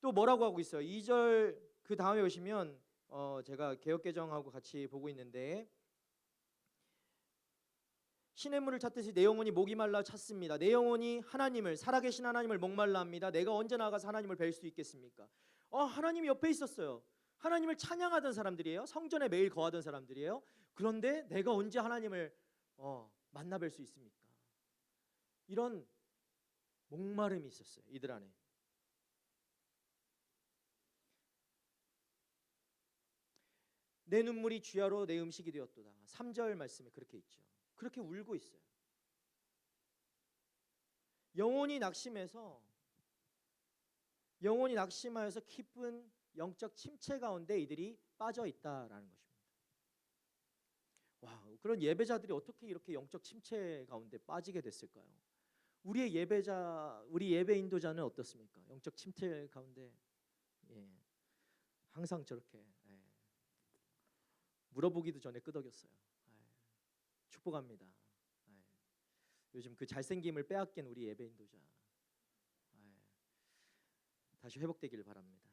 또 뭐라고 하고 있어요? 2절 그 다음에 보시면 제가 개역개정하고 같이 보고 있는데, 시냇물을 찾듯이 내 영혼이 목이 말라 찼습니다. 내 영혼이 하나님을, 살아계신 하나님을 목말라 합니다. 내가 언제 나가서 하나님을 뵐 수 있겠습니까? 하나님이 옆에 있었어요. 하나님을 찬양하던 사람들이에요. 성전에 매일 거하던 사람들이에요. 그런데 내가 언제 하나님을 만나 뵐 수 있습니까? 이런 목마름이 있었어요, 이들 안에. 내 눈물이 쥐하로 내 음식이 되었도다. 3절 말씀에 그렇게 있죠. 그렇게 울고 있어요. 영혼이 낙심하여서 깊은 영적 침체 가운데 이들이 빠져 있다라는 것입니다. 와, 그런 예배자들이 어떻게 이렇게 영적 침체 가운데 빠지게 됐을까요? 우리의 예배자, 우리 예배 인도자는 어떻습니까? 영적 침체 가운데, 예, 항상 저렇게, 예, 물어보기도 전에 끄덕였어요. 축복합니다. 요즘 그 잘생김을 빼앗긴 우리 예배 인도자, 다시 회복되기를 바랍니다.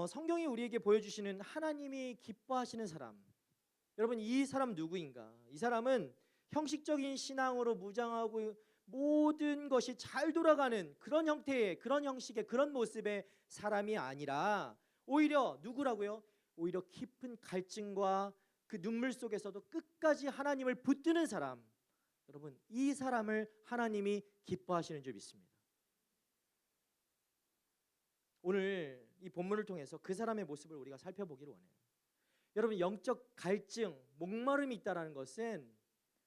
성경이 우리에게 보여주시는 하나님이 기뻐하시는 사람, 여러분, 이 사람 누구인가? 이 사람은 형식적인 신앙으로 무장하고 모든 것이 잘 돌아가는 그런 형태의, 그런 형식의, 그런 모습의 사람이 아니라 오히려 누구라고요? 오히려 깊은 갈증과 그 눈물 속에서도 끝까지 하나님을 붙드는 사람, 여러분, 이 사람을 하나님이 기뻐하시는 줄 믿습니다. 오늘 이 본문을 통해서 그 사람의 모습을 우리가 살펴보기를 원해요. 여러분, 영적 갈증, 목마름이 있다는 것은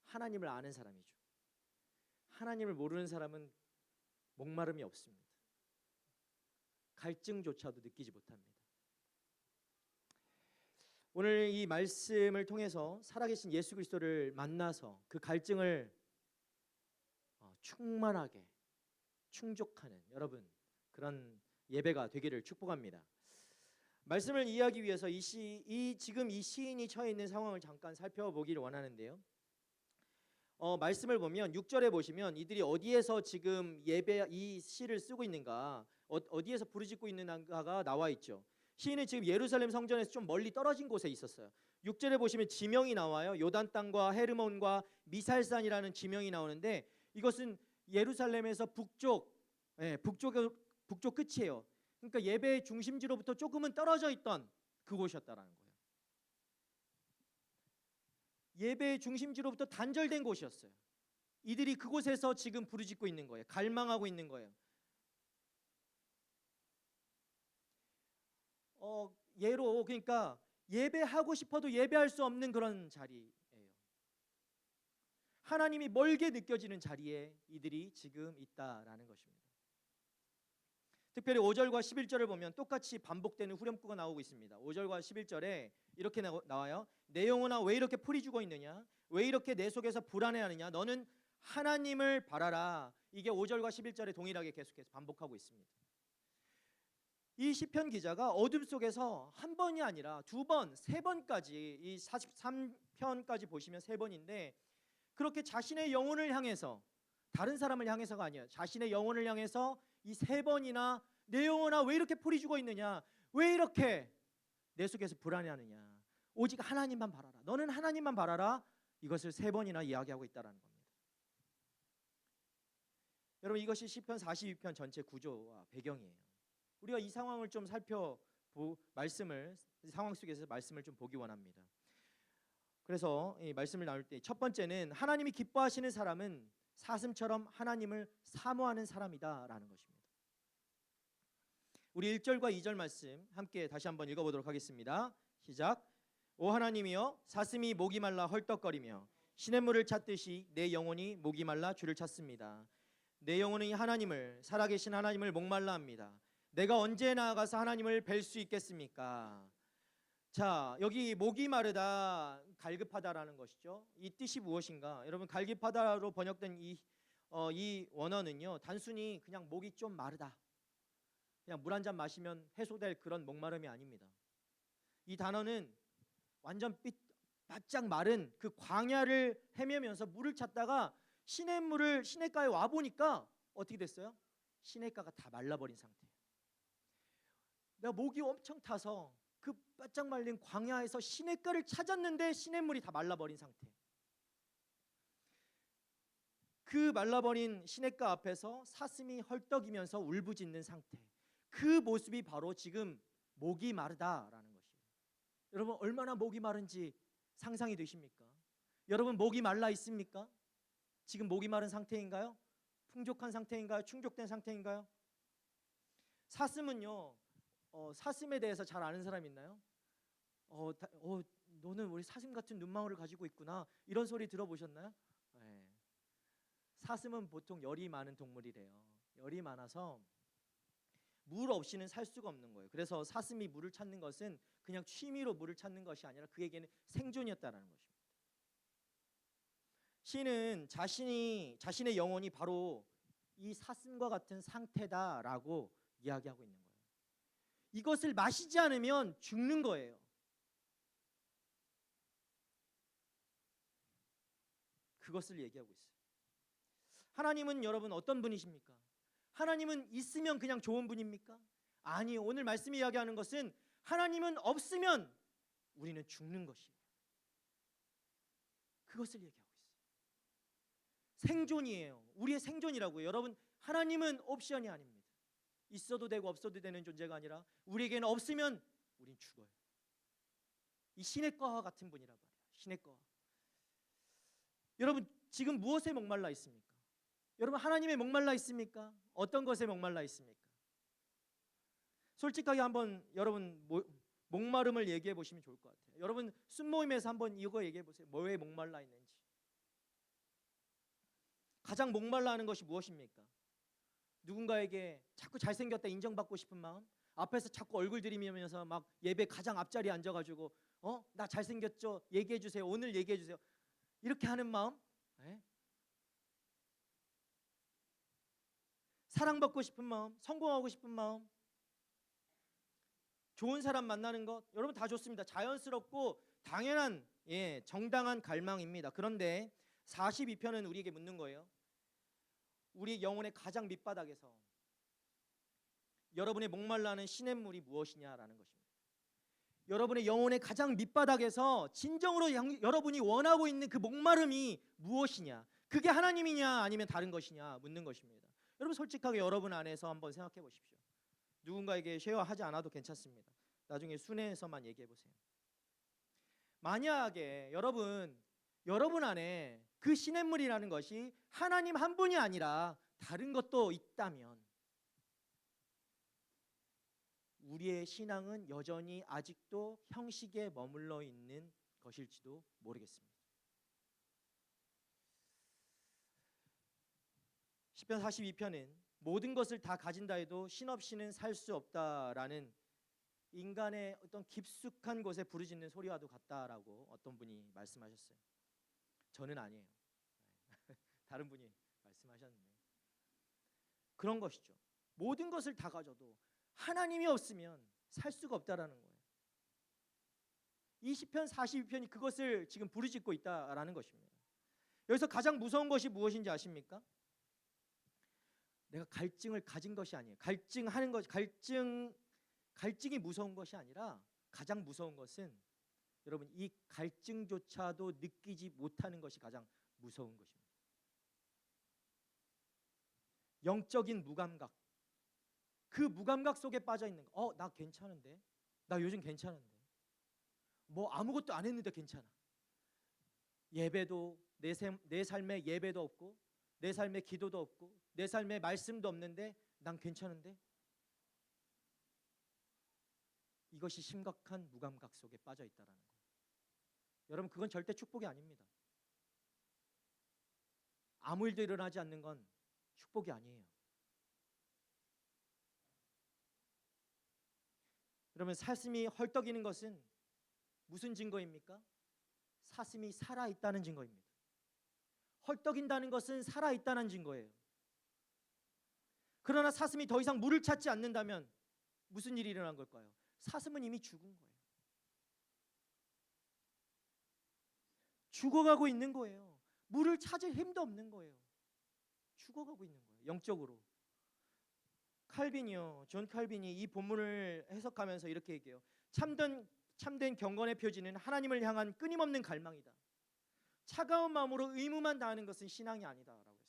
하나님을 아는 사람이죠. 하나님을 모르는 사람은 목마름이 없습니다. 갈증조차도 느끼지 못합니다. 오늘 이 말씀을 통해서 살아계신 예수 그리스도를 만나서 그 갈증을 충만하게 충족하는 여러분, 그런 예배가 되기를 축복합니다. 말씀을 이해하기 위해서 지금 이 시인이 처해 있는 상황을 잠깐 살펴보기를 원하는데요. 말씀을 보면 6절에 보시면 이들이 어디에서 지금 이 시를 쓰고 있는가, 어디에서 부르짖고 있는가가 나와 있죠. 시인은 지금 예루살렘 성전에서 좀 멀리 떨어진 곳에 있었어요. 6절에 보시면 지명이 나와요. 요단 땅과 헤르몬과 미살산이라는 지명이 나오는데 이것은 예루살렘에서 북쪽 끝이에요. 그러니까 예배의 중심지로부터 조금은 떨어져 있던 그곳이었다라는 거예요. 예배의 중심지로부터 단절된 곳이었어요. 이들이 그곳에서 지금 부르짖고 있는 거예요. 갈망하고 있는 거예요. 예로 그러니까 예배하고 싶어도 예배할 수 없는 그런 자리예요. 하나님이 멀게 느껴지는 자리에 이들이 지금 있다라는 것입니다. 특별히 5절과 11절을 보면 똑같이 반복되는 후렴구가 나오고 있습니다. 5절과 11절에 이렇게 나와요. 내 영혼아 왜 이렇게 풀이 죽어 있느냐? 왜 이렇게 내 속에서 불안해하느냐? 너는 하나님을 바라라. 이게 5절과 11절에 동일하게 계속해서 반복하고 있습니다. 이 시편 기자가 어둠 속에서 한 번이 아니라 두 번, 세 번까지, 이 43편까지 보시면 세 번인데 그렇게 자신의 영혼을 향해서, 다른 사람을 향해서가 아니에요. 자신의 영혼을 향해서 이 세 번이나 내 영혼아 왜 이렇게 풀이 죽어 있느냐? 왜 이렇게 내 속에서 불안해하느냐? 오직 하나님만 바라라. 너는 하나님만 바라라. 이것을 세 번이나 이야기하고 있다는 겁니다. 여러분, 이것이 시편 42편 전체 구조와 배경이에요. 우리가 이 상황을 좀 상황 속에서 말씀을 좀 보기 원합니다. 그래서 이 말씀을 나눌 때 첫 번째는 하나님이 기뻐하시는 사람은 사슴처럼 하나님을 사모하는 사람이다라는 것입니다. 우리 1절과 2절 말씀 함께 다시 한번 읽어보도록 하겠습니다. 시작. 오 하나님이여, 사슴이 목이 말라 헐떡거리며 시냇물을 찾듯이 내 영혼이 목이 말라 주를 찾습니다. 내 영혼이 살아계신 하나님을 목말라 합니다. 내가 언제 나아가서 하나님을 뵐 수 있겠습니까? 자, 여기 목이 마르다, 갈급하다라는 것이죠. 이 뜻이 무엇인가? 여러분, 갈급하다로 번역된 이 원어는요, 단순히 그냥 목이 좀 마르다, 그냥 물 한 잔 마시면 해소될 그런 목마름이 아닙니다. 이 단어는 완전 바짝 마른 그 광야를 헤매면서 물을 찾다가 시냇가에 와 보니까 어떻게 됐어요? 시냇가가 다 말라버린 상태예요. 내가 목이 엄청 타서 그 바짝 말린 광야에서 시냇가를 찾았는데 시냇물이 다 말라버린 상태. 그 말라버린 시냇가 앞에서 사슴이 헐떡이면서 울부짖는 상태. 그 모습이 바로 지금 목이 마르다라는 것이에요. 여러분, 얼마나 목이 마른지 상상이 되십니까? 여러분, 목이 말라 있습니까? 지금 목이 마른 상태인가요? 풍족한 상태인가요? 충족된 상태인가요? 사슴은요, 사슴에 대해서 잘 아는 사람 있나요? 너는 우리 사슴 같은 눈망울을 가지고 있구나, 이런 소리 들어보셨나요? 네. 사슴은 보통 열이 많은 동물이래요. 열이 많아서 물 없이는 살 수가 없는 거예요. 그래서 사슴이 물을 찾는 것은 그냥 취미로 물을 찾는 것이 아니라 그에게는 생존이었다는 것입니다. 시인은 자신의 영혼이 바로 이 사슴과 같은 상태다라고 이야기하고 있는 거예요. 이것을 마시지 않으면 죽는 거예요. 그것을 얘기하고 있어요. 하나님은 여러분 어떤 분이십니까? 하나님은 있으면 그냥 좋은 분입니까? 아니, 오늘 말씀이 이야기하는 것은 하나님은 없으면 우리는 죽는 것이에요. 그것을 얘기하고 있어요. 생존이에요. 우리의 생존이라고요. 여러분, 하나님은 옵션이 아닙니다. 있어도 되고 없어도 되는 존재가 아니라 우리에게는 없으면 우린 죽어요. 이 시냇가와 같은 분이란 말이에요. 시냇가. 여러분, 지금 무엇에 목말라 있습니까? 여러분, 하나님의 목말라 있습니까? 어떤 것에 목말라 있습니까? 솔직하게 한번 여러분 목마름을 얘기해 보시면 좋을 것 같아요. 여러분, 순모임에서 한번 이거 얘기해 보세요. 뭐에 목말라 있는지. 가장 목말라 하는 것이 무엇입니까? 누군가에게 자꾸 잘생겼다 인정받고 싶은 마음, 앞에서 자꾸 얼굴 들이밀면서 막 예배 가장 앞자리에 앉아가지고 나 잘생겼죠? 얘기해 주세요. 오늘 얘기해 주세요. 이렇게 하는 마음, 네? 사랑받고 싶은 마음, 성공하고 싶은 마음, 좋은 사람 만나는 것 여러분 다 좋습니다. 자연스럽고 당연한 정당한 갈망입니다. 그런데 42편은 우리에게 묻는 거예요. 우리 영혼의 가장 밑바닥에서 여러분의 목말라하는 시냇물이 무엇이냐라는 것입니다. 여러분의 영혼의 가장 밑바닥에서 진정으로 여러분이 원하고 있는 그 목마름이 무엇이냐, 그게 하나님이냐 아니면 다른 것이냐 묻는 것입니다. 여러분 솔직하게 여러분 안에서 한번 생각해 보십시오. 누군가에게 쉐어하지 않아도 괜찮습니다. 나중에 순회에서만 얘기해 보세요. 만약에 여러분 안에 그 시냇물이라는 것이 하나님 한 분이 아니라 다른 것도 있다면 우리의 신앙은 여전히 아직도 형식에 머물러 있는 것일지도 모르겠습니다. 시편 42편은 모든 것을 다 가진다 해도 신 없이는 살 수 없다라는 인간의 어떤 깊숙한 곳에 부르짖는 소리와도 같다라고 어떤 분이 말씀하셨어요. 저는 아니에요. 다른 분이 말씀하셨는데 그런 것이죠. 모든 것을 다 가져도 하나님이 없으면 살 수가 없다라는 거예요. 이 시편 42편이 그것을 지금 부르짖고 있다라는 것입니다. 여기서 가장 무서운 것이 무엇인지 아십니까? 내가 갈증을 가진 것이 아니에요. 갈증하는 것, 갈증이 무서운 것이 아니라 가장 무서운 것은 여러분 이 갈증조차도 느끼지 못하는 것이 가장 무서운 것입니다. 영적인 무감각, 그 무감각 속에 빠져 있는 거. 나 괜찮은데, 나 요즘 괜찮은데, 뭐 아무것도 안 했는데 괜찮아. 예배도 내 삶에 예배도 없고, 내 삶에 기도도 없고, 내 삶에 말씀도 없는데 난 괜찮은데. 이것이 심각한 무감각 속에 빠져 있다라는 거예요. 여러분 그건 절대 축복이 아닙니다. 아무 일도 일어나지 않는 건 축복이 아니에요. 여러분 사슴이 헐떡이는 것은 무슨 증거입니까? 사슴이 살아있다는 증거입니다. 헐떡인다는 것은 살아있다는 증거예요. 그러나 사슴이 더 이상 물을 찾지 않는다면 무슨 일이 일어난 걸까요? 사슴은 이미 죽은 거예요. 죽어가고 있는 거예요. 물을 찾을 힘도 없는 거예요. 죽어가고 있는 거예요. 영적으로. 존 칼빈이 이 본문을 해석하면서 이렇게 얘기해요. 참된 경건의 표지는 하나님을 향한 끊임없는 갈망이다. 차가운 마음으로 의무만 다하는 것은 신앙이 아니다라고 했어요.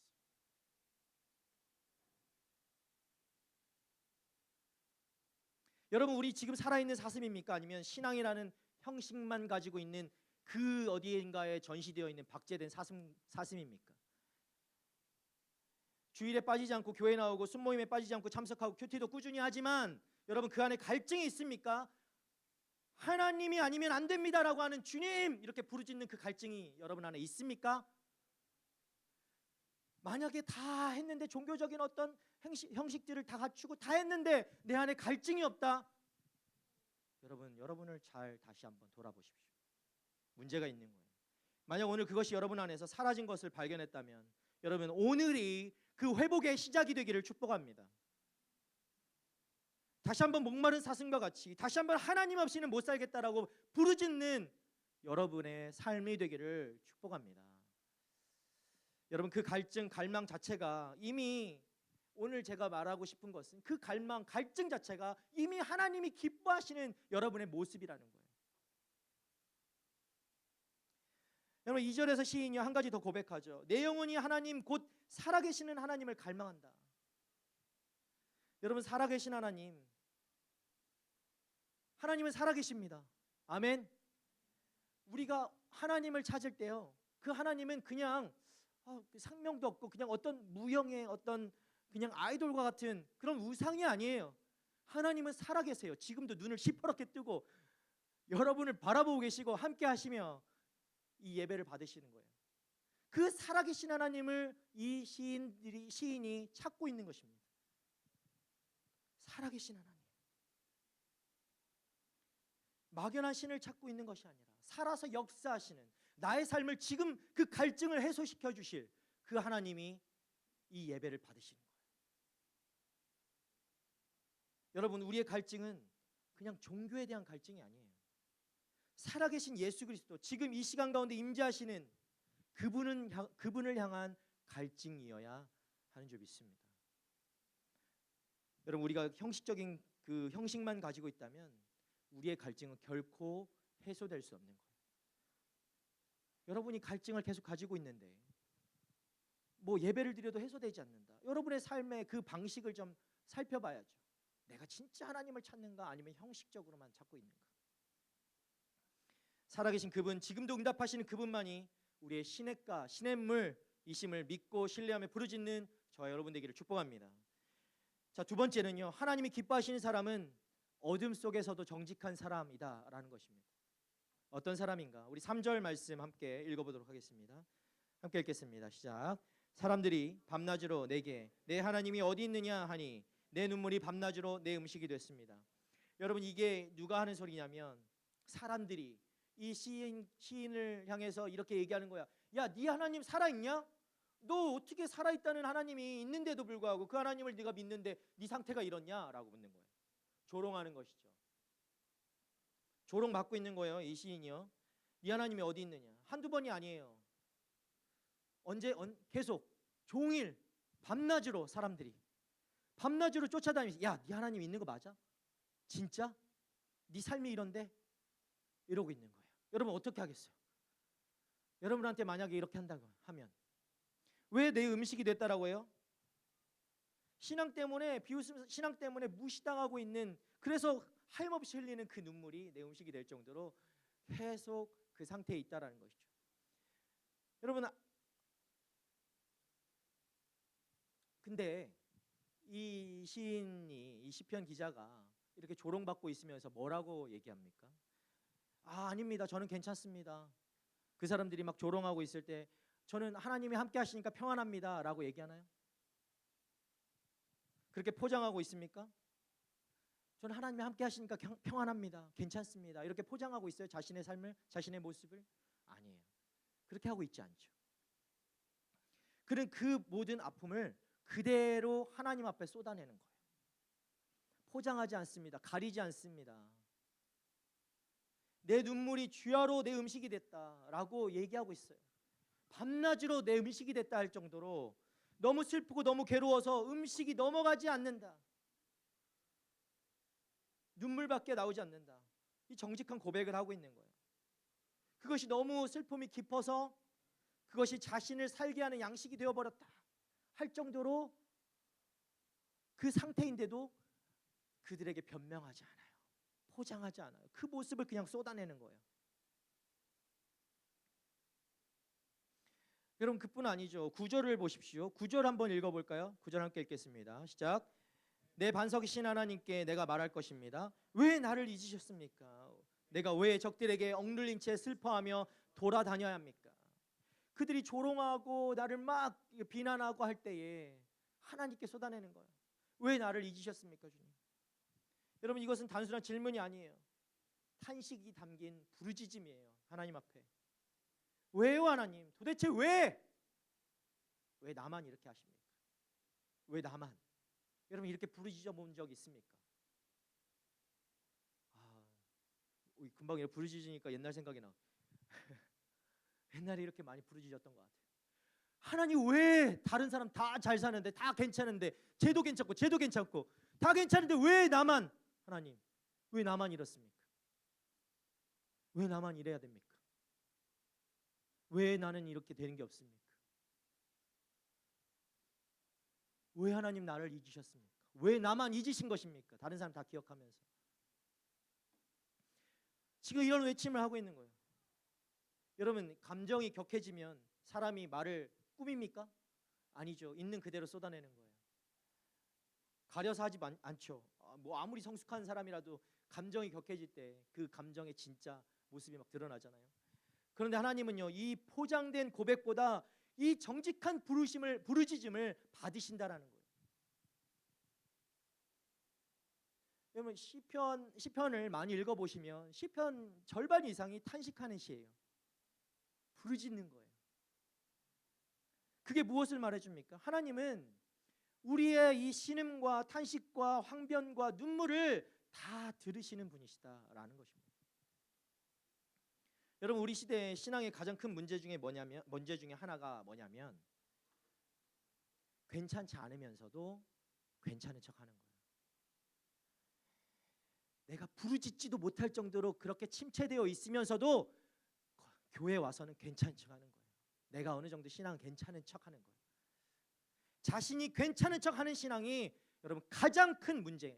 여러분 우리 지금 살아있는 사슴입니까? 아니면 신앙이라는 형식만 가지고 있는 그 어디인가에 전시되어 있는 박제된 사슴입니까? 주일에 빠지지 않고 교회 나오고 순모임에 빠지지 않고 참석하고 큐티도 꾸준히 하지만 여러분 그 안에 갈증이 있습니까? 하나님이 아니면 안 됩니다라고 하는 주님 이렇게 부르짖는 그 갈증이 여러분 안에 있습니까? 만약에 다 했는데 종교적인 어떤 형식들을 다 갖추고 다 했는데 내 안에 갈증이 없다. 여러분을 잘 다시 한번 돌아보십시오. 문제가 있는 거예요. 만약 오늘 그것이 여러분 안에서 사라진 것을 발견했다면 여러분 오늘이 그 회복의 시작이 되기를 축복합니다. 다시 한번 목마른 사슴과 같이 다시 한번 하나님 없이는 못 살겠다라고 부르짖는 여러분의 삶이 되기를 축복합니다. 여러분 그 갈망 자체가 이미 오늘 제가 말하고 싶은 것은 그 갈증 자체가 이미 하나님이 기뻐하시는 여러분의 모습이라는 거예요. 여러분 2절에서 시인이 한 가지 더 고백하죠. 내 영혼이 하나님 곧 살아계시는 하나님을 갈망한다. 여러분 살아계신 하나님은 살아계십니다. 아멘. 우리가 하나님을 찾을 때요, 그 하나님은 그냥 상명도 없고 그냥 어떤 무형의 어떤 그냥 아이돌과 같은 그런 우상이 아니에요. 하나님은 살아계세요. 지금도 눈을 시퍼렇게 뜨고 여러분을 바라보고 계시고 함께 하시며 이 예배를 받으시는 거예요. 그 살아계신 하나님을 이 시인이 찾고 있는 것입니다. 살아계신 하나님. 막연한 신을 찾고 있는 것이 아니라 살아서 역사하시는 나의 삶을 지금 그 갈증을 해소시켜 주실 그 하나님이 이 예배를 받으시는 거예요. 여러분 우리의 갈증은 그냥 종교에 대한 갈증이 아니에요. 살아계신 예수 그리스도, 지금 이 시간 가운데 임재하시는 그분을 향한 갈증이어야 하는 줄 믿습니다. 여러분, 우리가 형식적인 그 형식만 가지고 있다면 우리의 갈증은 결코 해소될 수 없는 거예요. 여러분이 갈증을 계속 가지고 있는데 뭐 예배를 드려도 해소되지 않는다. 여러분의 삶의 그 방식을 좀 살펴봐야죠. 내가 진짜 하나님을 찾는가, 아니면 형식적으로만 찾고 있는가. 살아계신 그분, 지금도 응답하시는 그분만이 우리의 시냇가, 시냇물이심을 믿고 신뢰하며 부르짖는 저와 여러분 되기를 축복합니다. 자, 두 번째는요, 하나님이 기뻐하시는 사람은 어둠 속에서도 정직한 사람이다라는 것입니다. 어떤 사람인가? 우리 3절 말씀 함께 읽어보도록 하겠습니다. 함께 읽겠습니다. 시작. 사람들이 밤낮으로 내게 내 하나님이 어디 있느냐 하니 내 눈물이 밤낮으로 내 음식이 됐습니다. 여러분, 이게 누가 하는 소리냐면 사람들이 이 시인을 향해서 이렇게 얘기하는 거야. 야, 네 하나님 살아있냐? 너 어떻게 살아있다는 하나님이 있는데도 불구하고 그 하나님을 네가 믿는데 네 상태가 이렇냐? 라고 묻는 거예요. 조롱하는 것이죠. 조롱받고 있는 거예요, 이 시인이요. 네 하나님이 어디 있느냐? 한두 번이 아니에요. 계속 종일 밤낮으로 사람들이 밤낮으로 쫓아다니면서, 야, 네 하나님 있는 거 맞아? 진짜? 네 삶이 이런데? 이러고 있는 거예요. 여러분 어떻게 하겠어요? 여러분한테 만약에 이렇게 한다고 하면 왜 내 음식이 됐다라고 해요? 신앙 때문에 비웃으면서 신앙 때문에 무시당하고 있는, 그래서 하염없이 흘리는 그 눈물이 내 음식이 될 정도로 계속 그 상태에 있다라는 것이죠. 여러분, 근데 이 시인이, 이 시편 기자가 이렇게 조롱받고 있으면서 뭐라고 얘기합니까? 아닙니다. 저는 괜찮습니다. 그 사람들이 막 조롱하고 있을 때 저는 하나님이 함께 하시니까 평안합니다 라고 얘기하나요? 그렇게 포장하고 있습니까? 저는 하나님이 함께 하시니까 평안합니다, 괜찮습니다, 이렇게 포장하고 있어요? 자신의 삶을, 자신의 모습을? 아니에요. 그렇게 하고 있지 않죠. 그는 그 모든 아픔을 그대로 하나님 앞에 쏟아내는 거예요. 포장하지 않습니다. 가리지 않습니다. 내 눈물이 주야로 내 음식이 됐다라고 얘기하고 있어요. 밤낮으로 내 음식이 됐다 할 정도로 너무 슬프고 너무 괴로워서 음식이 넘어가지 않는다. 눈물밖에 나오지 않는다. 이 정직한 고백을 하고 있는 거예요. 그것이 너무 슬픔이 깊어서 그것이 자신을 살게 하는 양식이 되어버렸다 할 정도로 그 상태인데도 그들에게 변명하지 않아요. 포장하지 않아요. 그 모습을 그냥 쏟아내는 거예요. 여러분, 그뿐 아니죠. 9절을 보십시오. 9절 한번 읽어볼까요? 9절 함께 읽겠습니다. 시작. 내 반석이신 하나님께 내가 말할 것입니다. 왜 나를 잊으셨습니까? 내가 왜 적들에게 억눌린 채 슬퍼하며 돌아다녀야 합니까? 그들이 조롱하고 나를 막 비난하고 할 때에 하나님께 쏟아내는 거예요. 왜 나를 잊으셨습니까, 주님? 여러분, 이것은 단순한 질문이 아니에요. 탄식이 담긴 부르짖음이에요. 하나님 앞에. 왜요, 하나님? 도대체 왜? 왜 나만 이렇게 하십니까? 왜 나만? 여러분, 이렇게 부르짖어 본 적 있습니까? 금방 이렇게 부르짖으니까 옛날 생각이 나. 옛날에 이렇게 많이 부르짖었던 것 같아요. 하나님, 왜 다른 사람 다 잘 사는데, 다 괜찮은데, 쟤도 괜찮고 쟤도 괜찮고 다 괜찮은데 왜 나만, 하나님 왜 나만 이렇습니까? 왜 나만 이래야 됩니까? 왜 나는 이렇게 되는 게 없습니까? 왜 하나님 나를 잊으셨습니까? 왜 나만 잊으신 것입니까? 다른 사람 다 기억하면서 지금 이런 외침을 하고 있는 거예요. 여러분, 감정이 격해지면 사람이 말을 꾸밉니까? 아니죠. 있는 그대로 쏟아내는 거예요. 가려서 하지 않죠. 뭐 아무리 성숙한 사람이라도 감정이 격해질 때 그 감정의 진짜 모습이 막 드러나잖아요. 그런데 하나님은요, 이 포장된 고백보다 이 정직한 부르짖음을 받으신다라는 거예요. 여러분, 시편을 많이 읽어보시면 시편 절반 이상이 탄식하는 시예요. 부르짖는 거예요. 그게 무엇을 말해줍니까? 하나님은 우리의 이 신음과 탄식과 황변과 눈물을 다 들으시는 분이시다라는 것입니다. 여러분, 우리 시대의 신앙의 가장 큰 문제 중에 하나가 뭐냐면 괜찮지 않으면서도 괜찮은 척하는 거예요. 내가 부르짖지도 못할 정도로 그렇게 침체되어 있으면서도 교회 와서는 괜찮은 척하는 거예요. 내가 어느 정도 신앙은 괜찮은 척하는 거예요. 자신이 괜찮은 척하는 신앙이 여러분 가장 큰 문제예요.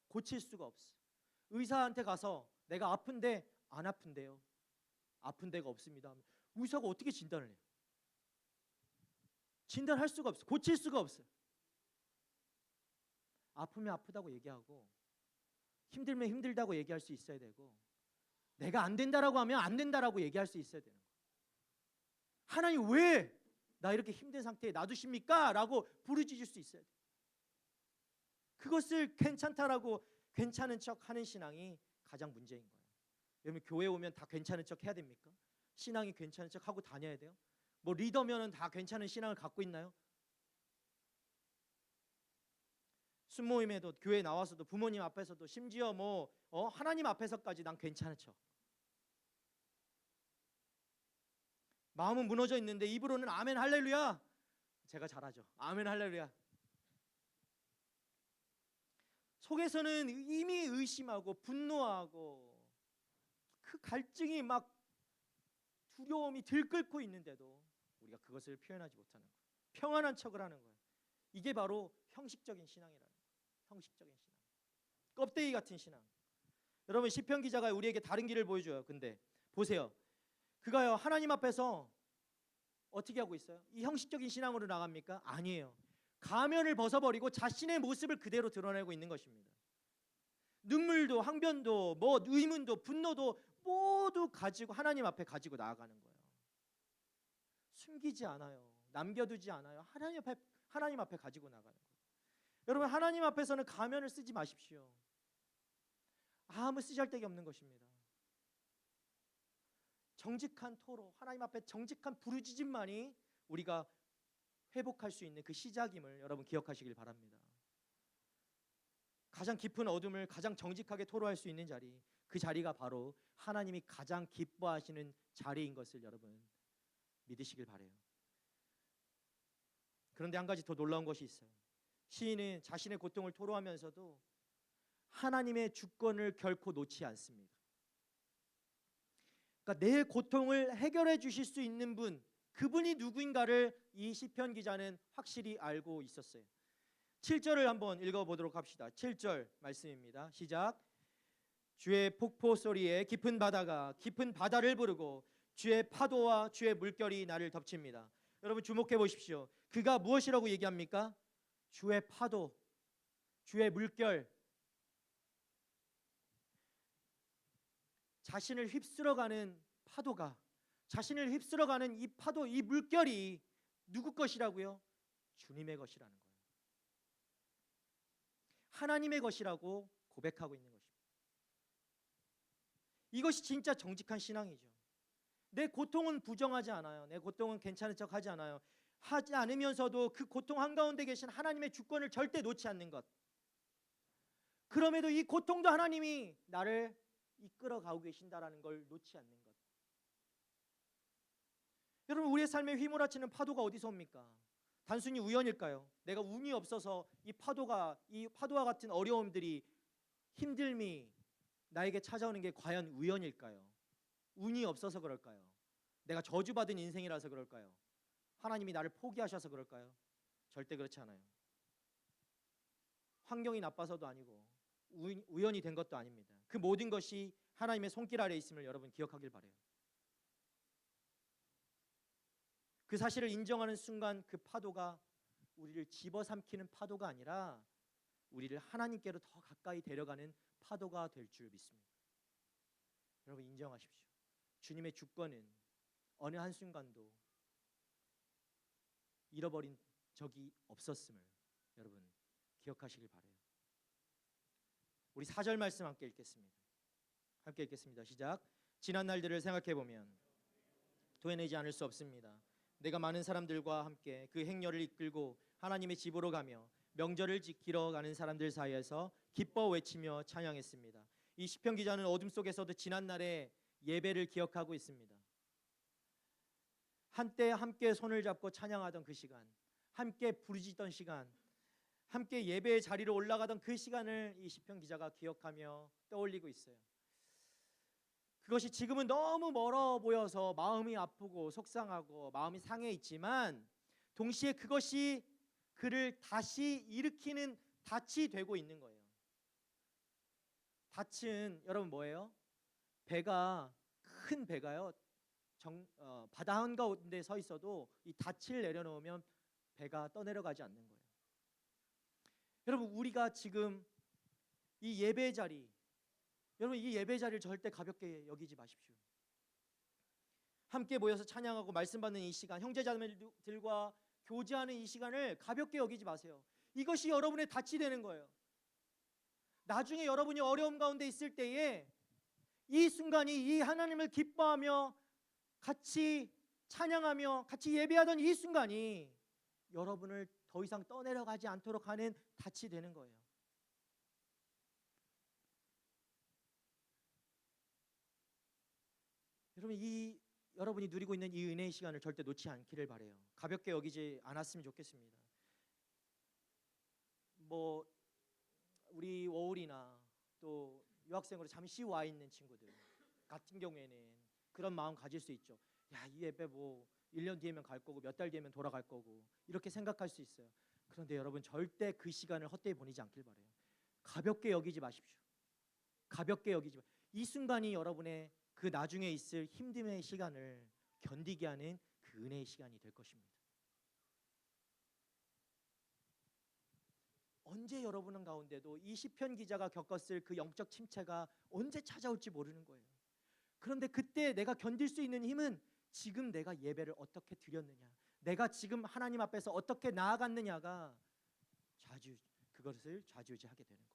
고칠 수가 없어. 의사한테 가서 내가 아픈데 안 아픈데요. 아픈 데가 없습니다. 의사가 어떻게 진단을 해요? 진단할 수가 없어. 고칠 수가 없어요. 아프면 아프다고 얘기하고 힘들면 힘들다고 얘기할 수 있어야 되고 내가 안 된다라고 하면 안 된다라고 얘기할 수 있어야 되는 거예요. 하나님 왜 나 이렇게 힘든 상태에 놔두십니까? 라고 부르짖을 수 있어야 돼요. 그것을 괜찮다라고 괜찮은 척하는 신앙이 가장 문제인 거예요. 여러분 교회 오면 다 괜찮은 척 해야 됩니까? 신앙이 괜찮은 척 하고 다녀야 돼요? 뭐 리더면은 다 괜찮은 신앙을 갖고 있나요? 순모임에도 교회 나와서도 부모님 앞에서도 심지어 하나님 앞에서까지 난 괜찮은 척. 마음은 무너져 있는데 입으로는 아멘 할렐루야. 제가 잘하죠. 아멘 할렐루야. 속에서는 이미 의심하고 분노하고 그 갈증이 막 두려움이 들끓고 있는데도 우리가 그것을 표현하지 못하는 거예요. 평안한 척을 하는 거예요. 이게 바로 형식적인 신앙이라는 거예요. 형식적인 신앙. 껍데기 같은 신앙. 여러분 시편 기자가 우리에게 다른 길을 보여줘요. 근데 보세요. 그가요 하나님 앞에서 어떻게 하고 있어요? 이 형식적인 신앙으로 나갑니까? 아니에요. 가면을 벗어버리고 자신의 모습을 그대로 드러내고 있는 것입니다. 눈물도 항변도 의문도 분노도 모두 가지고 하나님 앞에 가지고 나아가는 거예요. 숨기지 않아요. 남겨두지 않아요. 하나님 앞에 가지고 나가는 거예요. 여러분 하나님 앞에서는 가면을 쓰지 마십시오. 아무 쓰잘데기 없는 것입니다. 정직한 토로 하나님 앞에 정직한 부르짖음만이 우리가 회복할 수 있는 그 시작임을 여러분 기억하시길 바랍니다. 가장 깊은 어둠을 가장 정직하게 토로할 수 있는 자리, 그 자리가 바로 하나님이 가장 기뻐하시는 자리인 것을 여러분 믿으시길 바라요. 그런데 한 가지 더 놀라운 것이 있어요. 시인은 자신의 고통을 토로하면서도 하나님의 주권을 결코 놓지 않습니다. 그러니까 내 고통을 해결해 주실 수 있는 분, 그분이 누구인가를 이 시편 기자는 확실히 알고 있었어요. 7절을 한번 읽어보도록 합시다. 7절 말씀입니다. 시작. 주의 폭포 소리에 깊은 바다가 깊은 바다를 부르고 주의 파도와 주의 물결이 나를 덮칩니다. 여러분 주목해 보십시오. 그가 무엇이라고 얘기합니까? 주의 파도, 주의 물결, 자신을 휩쓸어가는 파도가, 자신을 휩쓸어가는 이 파도, 이 물결이 누구 것이라고요? 주님의 것이라는 거예요. 하나님의 것이라고 고백하고 있는 것입니다. 이것이 진짜 정직한 신앙이죠. 내 고통은 부정하지 않아요. 내 고통은 괜찮은 척하지 않아요. 하지 않으면서도 그 고통 한가운데 계신 하나님의 주권을 절대 놓지 않는 것. 그럼에도 이 고통도 하나님이 나를 이끌어가고 계신다라는 걸 놓지 않는 것. 여러분 우리의 삶에 휘몰아치는 파도가 어디서 옵니까? 단순히 우연일까요? 내가 운이 없어서 이 파도와 같은 어려움들이, 힘듦이 나에게 찾아오는 게 과연 우연일까요? 운이 없어서 그럴까요? 내가 저주받은 인생이라서 그럴까요? 하나님이 나를 포기하셔서 그럴까요? 절대 그렇지 않아요. 환경이 나빠서도 아니고 우연이 된 것도 아닙니다. 그 모든 것이 하나님의 손길 아래에 있음을 여러분 기억하길 바라요. 그 사실을 인정하는 순간 그 파도가 우리를 집어삼키는 파도가 아니라 우리를 하나님께로 더 가까이 데려가는 파도가 될 줄 믿습니다. 여러분 인정하십시오. 주님의 주권은 어느 한순간도 잃어버린 적이 없었음을 여러분 기억하시길 바라요. 우리 4절 말씀 함께 읽겠습니다. 함께 읽겠습니다. 시작. 지난 날들을 생각해 보면 도해내지 않을 수 없습니다. 내가 많은 사람들과 함께 그 행렬을 이끌고 하나님의 집으로 가며 명절을 지키러 가는 사람들 사이에서 기뻐 외치며 찬양했습니다. 이 시편 기자는 어둠 속에서도 지난날의 예배를 기억하고 있습니다. 한때 함께 손을 잡고 찬양하던 그 시간, 함께 부르짖던 시간, 함께 예배의 자리로 올라가던 그 시간을 이 시편 기자가 기억하며 떠올리고 있어요. 그것이 지금은 너무 멀어 보여서 마음이 아프고 속상하고 마음이 상해 있지만 동시에 그것이 그를 다시 일으키는 닻이 되고 있는 거예요. 닻은 여러분 뭐예요? 배가 큰 배가요. 바다 한가운데 서 있어도 이 닻을 내려놓으면 배가 떠내려가지 않는 거예요. 여러분 우리가 지금 이 예배 자리, 여러분 이 예배 자리를 절대 가볍게 여기지 마십시오. 함께 모여서 찬양하고 말씀 받는 이 시간, 형제자매들과 교제하는 이 시간을 가볍게 여기지 마세요. 이것이 여러분의 닻이 되는 거예요. 나중에 여러분이 어려움 가운데 있을 때에 이 순간이 이 하나님을 기뻐하며 같이 찬양하며 같이 예배하던 이 순간이 여러분을 더 이상 떠내려가지 않도록 하는 닻이 되는 거예요. 여러분 여러분이 누리고 있는 이 은혜의 시간을 절대 놓지 않기를 바라요. 가볍게 여기지 않았으면 좋겠습니다. 뭐 우리 워홀이나 또 유학생으로 잠시 와 있는 친구들 같은 경우에는 그런 마음 가질 수 있죠. 야, 이 예배 뭐 1년 뒤에면 갈 거고 몇 달 뒤에면 돌아갈 거고 이렇게 생각할 수 있어요. 그런데 여러분 절대 그 시간을 헛되이 보내지 않길 바라요. 가볍게 여기지 마십시오. 가볍게 여기지 마십시오. 이 순간이 여러분의 그 나중에 있을 힘듦의 시간을 견디게 하는 그 은혜의 시간이 될 것입니다. 언제 여러분 가운데도 이 시편 기자가 겪었을 그 영적 침체가 언제 찾아올지 모르는 거예요. 그런데 그때 내가 견딜 수 있는 힘은 지금 내가 예배를 어떻게 드렸느냐, 내가 지금 하나님 앞에서 어떻게 나아갔느냐가 그것을 좌지우지하게 되는 거예요.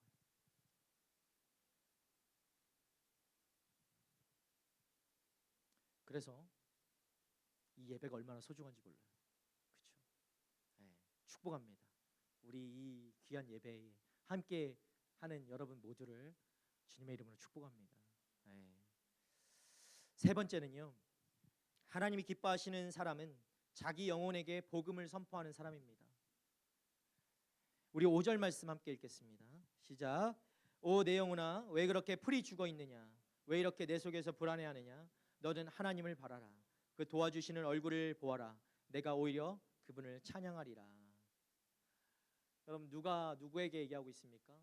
그래서 이 예배가 얼마나 소중한지 몰라요. 그렇죠? 네, 축복합니다. 우리 이 귀한 예배에 함께 하는 여러분 모두를 주님의 이름으로 축복합니다. 네. 세 번째는요, 하나님이 기뻐하시는 사람은 자기 영혼에게 복음을 선포하는 사람입니다. 우리 5절 말씀 함께 읽겠습니다. 시작. 오 내 영혼아 왜 그렇게 풀이 죽어 있느냐, 왜 이렇게 내 속에서 불안해하느냐, 너는 하나님을 바라라. 그 도와주시는 얼굴을 보아라. 내가 오히려 그분을 찬양하리라. 여러분 누가 누구에게 얘기하고 있습니까?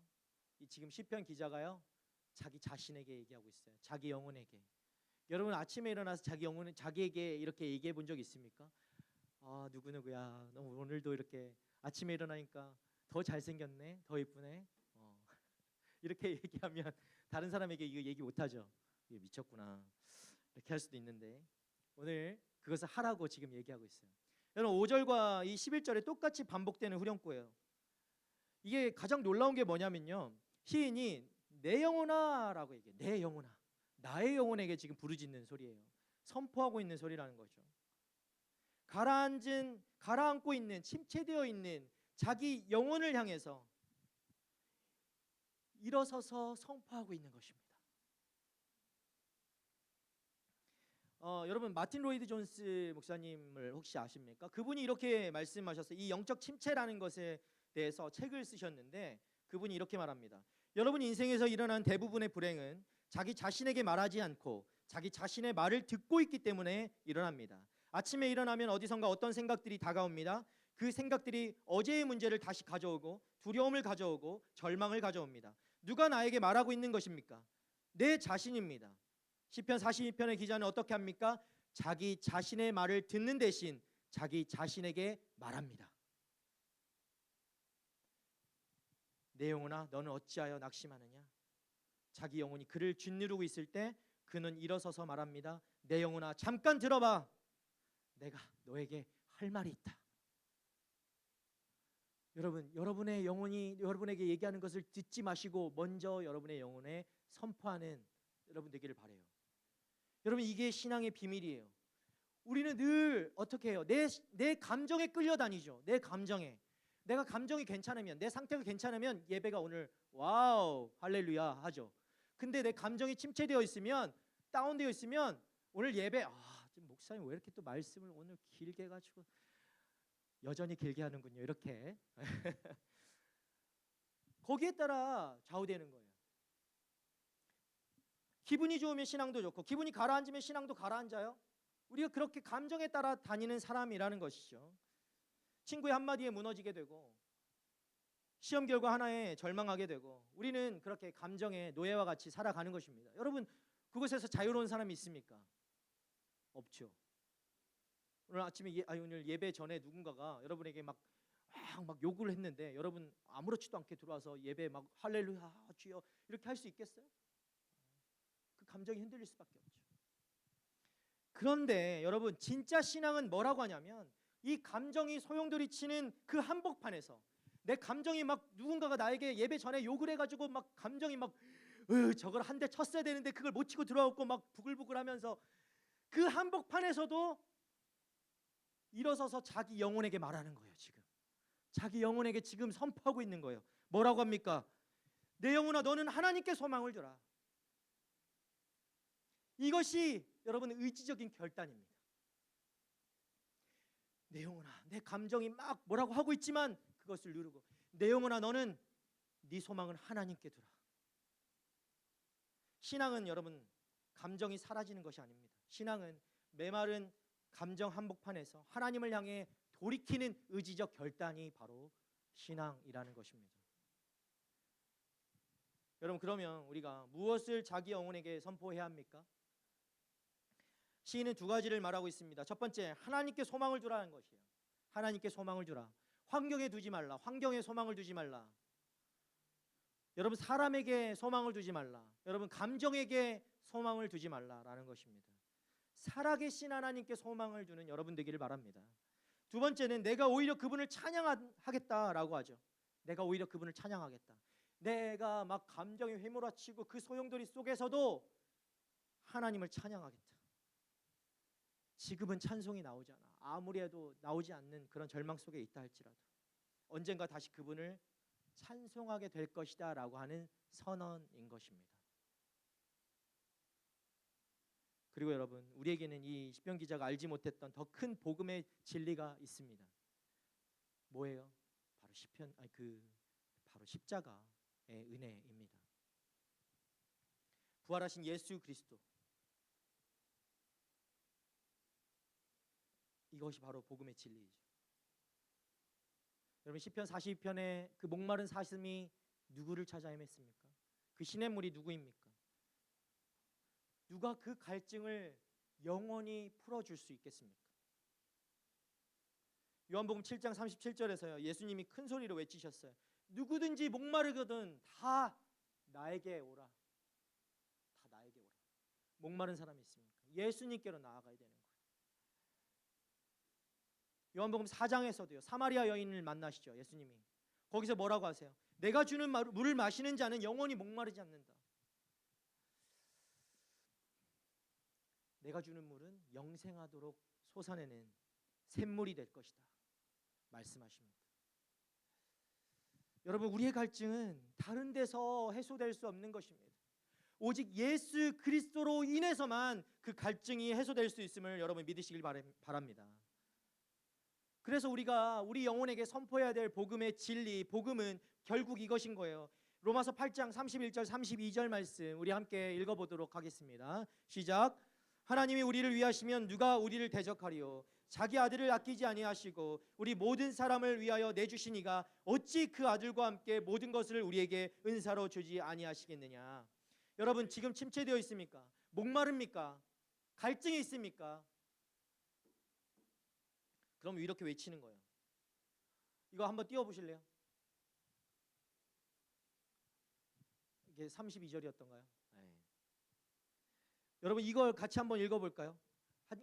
이 지금 시편 기자가요 자기 자신에게 얘기하고 있어요. 자기 영혼에게. 여러분 아침에 일어나서 자기 영혼은 자기에게 이렇게 얘기해 본 적 있습니까? 아 누구누구야 너 오늘도 이렇게 아침에 일어나니까 더 잘생겼네, 더 예쁘네, 이렇게 얘기하면 다른 사람에게 이거 얘기 못하죠. 이게 미쳤구나 이렇게 할 수도 있는데 오늘 그것을 하라고 지금 얘기하고 있어요. 여러분 5절과 이 11절에 똑같이 반복되는 후렴구예요. 이게 가장 놀라운 게 뭐냐면요, 시인이 내 영혼아 라고 얘기해요. 내 영혼아, 나의 영혼에게 지금 부르짖는 소리예요. 선포하고 있는 소리라는 거죠. 가라앉고 있는, 침체되어 있는 자기 영혼을 향해서 일어서서 선포하고 있는 것입니다. 여러분 마틴 로이드 존스 목사님을 혹시 아십니까? 그분이 이렇게 말씀하셨어요. 이 영적 침체라는 것에 대해서 책을 쓰셨는데 그분이 이렇게 말합니다. 여러분 인생에서 일어난 대부분의 불행은 자기 자신에게 말하지 않고 자기 자신의 말을 듣고 있기 때문에 일어납니다. 아침에 일어나면 어디선가 어떤 생각들이 다가옵니다. 그 생각들이 어제의 문제를 다시 가져오고 두려움을 가져오고 절망을 가져옵니다. 누가 나에게 말하고 있는 것입니까? 내 자신입니다. 시편 42편의 기자는 어떻게 합니까? 자기 자신의 말을 듣는 대신 자기 자신에게 말합니다. 내 영혼아 너는 어찌하여 낙심하느냐. 자기 영혼이 그를 짓누르고 있을 때 그는 일어서서 말합니다. 내 영혼아 잠깐 들어봐. 내가 너에게 할 말이 있다. 여러분, 여러분의 영혼이 여러분에게 얘기하는 것을 듣지 마시고 먼저 여러분의 영혼에 선포하는 여러분 되기를 바라요. 여러분 이게 신앙의 비밀이에요. 우리는 늘 어떻게 해요? 내 감정에 끌려다니죠. 내 감정에. 내가 감정이 괜찮으면, 내 상태가 괜찮으면 예배가 오늘 와우 할렐루야 하죠. 근데 내 감정이 침체되어 있으면, 다운되어 있으면 오늘 예배 좀 목사님 왜 이렇게 또 말씀을 오늘 길게 해가지고 여전히 길게 하는군요. 이렇게 거기에 따라 좌우되는 거예요. 기분이 좋으면 신앙도 좋고 기분이 가라앉으면 신앙도 가라앉아요. 우리가 그렇게 감정에 따라 다니는 사람이라는 것이죠. 친구의 한마디에 무너지게 되고 시험 결과 하나에 절망하게 되고 우리는 그렇게 감정의 노예와 같이 살아가는 것입니다. 여러분 그곳에서 자유로운 사람이 있습니까? 없죠. 오늘 아침에 오늘 예배 전에 누군가가 여러분에게 막 욕을 했는데 여러분 아무렇지도 않게 들어와서 예배 막 할렐루야 주여 이렇게 할 수 있겠어요? 그 감정이 흔들릴 수밖에 없죠. 그런데 여러분 진짜 신앙은 뭐라고 하냐면 이 감정이 소용돌이치는 그 한복판에서 내 감정이 막 누군가가 나에게 예배 전에 욕을 해가지고 막 감정이 막 저걸 한 대 쳤어야 되는데 그걸 못 치고 들어왔고 막 부글부글하면서 그 한복판에서도 일어서서 자기 영혼에게 말하는 거예요. 지금 자기 영혼에게 지금 선포하고 있는 거예요. 뭐라고 합니까? 내 영혼아 너는 하나님께 소망을 줘라. 이것이 여러분 의지적인 결단입니다. 내 영혼아 내 감정이 막 뭐라고 하고 있지만 그것을 누르고 내 영혼아 너는 네 소망을 하나님께 두라. 신앙은 여러분 감정이 사라지는 것이 아닙니다. 신앙은 메마른 감정 한복판에서 하나님을 향해 돌이키는 의지적 결단이 바로 신앙이라는 것입니다. 여러분 그러면 우리가 무엇을 자기 영혼에게 선포해야 합니까? 시인은 두 가지를 말하고 있습니다. 첫 번째 하나님께 소망을 두라는 것이에요. 하나님께 소망을 두라. 환경에 두지 말라. 환경에 소망을 두지 말라. 여러분 사람에게 소망을 두지 말라. 여러분 감정에게 소망을 두지 말라라는 것입니다. 살아계신 하나님께 소망을 두는 여러분 되기를 바랍니다. 두 번째는 내가 오히려 그분을 찬양하겠다라고 하죠. 내가 오히려 그분을 찬양하겠다. 내가 막 감정이 휘몰아치고 그 소용돌이 속에서도 하나님을 찬양하겠다. 지금은 찬송이 나오지 않아. 아무리 해도 나오지 않는 그런 절망 속에 있다 할지라도 언젠가 다시 그분을 찬송하게 될 것이다 라고 하는 선언인 것입니다. 그리고 여러분 우리에게는 이 시편 기자가 알지 못했던 더 큰 복음의 진리가 있습니다. 뭐예요? 바로 바로 십자가의 은혜입니다. 부활하신 예수 그리스도, 이것이 바로 복음의 진리이죠. 여러분 시편 42편의 그 목마른 사슴이 누구를 찾아 헤맸습니까? 그 시냇물이 누구입니까? 누가 그 갈증을 영원히 풀어줄 수 있겠습니까? 요한복음 7장 37절에서요 예수님이 큰 소리로 외치셨어요. 누구든지 목마르거든 다 나에게 오라. 다 나에게 오라. 목마른 사람이 있습니까? 예수님께로 나아가야 되는 거예요. 요한복음 4장에서도요 사마리아 여인을 만나시죠. 예수님이 거기서 뭐라고 하세요? 내가 주는 물을 마시는 자는 영원히 목마르지 않는다. 내가 주는 물은 영생하도록 솟아내는 샘물이 될 것이다 말씀하십니다. 여러분 우리의 갈증은 다른 데서 해소될 수 없는 것입니다. 오직 예수 그리스도로 인해서만 그 갈증이 해소될 수 있음을 여러분 믿으시길 바랍니다. 그래서 우리가 우리 영혼에게 선포해야 될 복음의 진리, 복음은 결국 이것인 거예요. 로마서 8장 31절 32절 말씀 우리 함께 읽어보도록 하겠습니다. 시작. 하나님이 우리를 위하시면 누가 우리를 대적하리요? 자기 아들을 아끼지 아니하시고 우리 모든 사람을 위하여 내주신 이가 어찌 그 아들과 함께 모든 것을 우리에게 은사로 주지 아니하시겠느냐? 여러분 지금 침체되어 있습니까? 목마릅니까? 갈증이 있습니까? 그럼 이렇게 외치는 거예요. 이거 한번 띄워보실래요? 이게 32절이었던가요? 네. 여러분 이걸 같이 한번 읽어볼까요?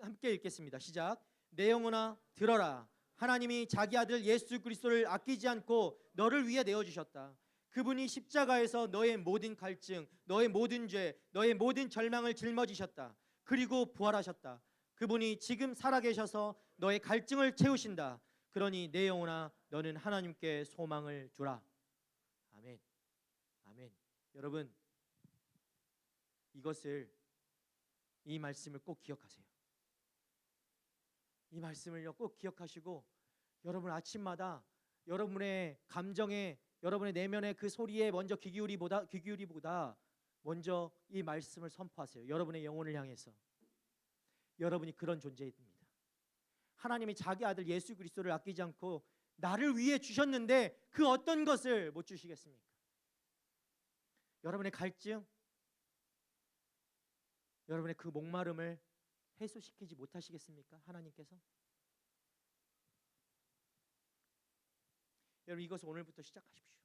함께 읽겠습니다. 시작. 내 영혼아 들어라. 하나님이 자기 아들 예수 그리스도를 아끼지 않고 너를 위해 내어주셨다. 그분이 십자가에서 너의 모든 갈증, 너의 모든 죄, 너의 모든 절망을 짊어지셨다. 그리고 부활하셨다. 그분이 지금 살아계셔서 너의 갈증을 채우신다. 그러니 내 영혼아 너는 하나님께 소망을 두라. 아멘. 아멘. 여러분, 이 말씀을 꼭 기억하세요. 이 말씀을요 꼭 기억하시고, 여러분 아침마다 여러분의 감정에, 여러분의 내면의 그 소리에 먼저 귀 기울이보다 먼저 이 말씀을 선포하세요. 여러분의 영혼을 향해서. 여러분이 그런 존재입니다. 하나님이 자기 아들 예수 그리스도를 아끼지 않고 나를 위해 주셨는데 그 어떤 것을 못 주시겠습니까? 여러분의 갈증, 여러분의 그 목마름을 해소시키지 못하시겠습니까? 하나님께서. 여러분, 이것을 오늘부터 시작하십시오.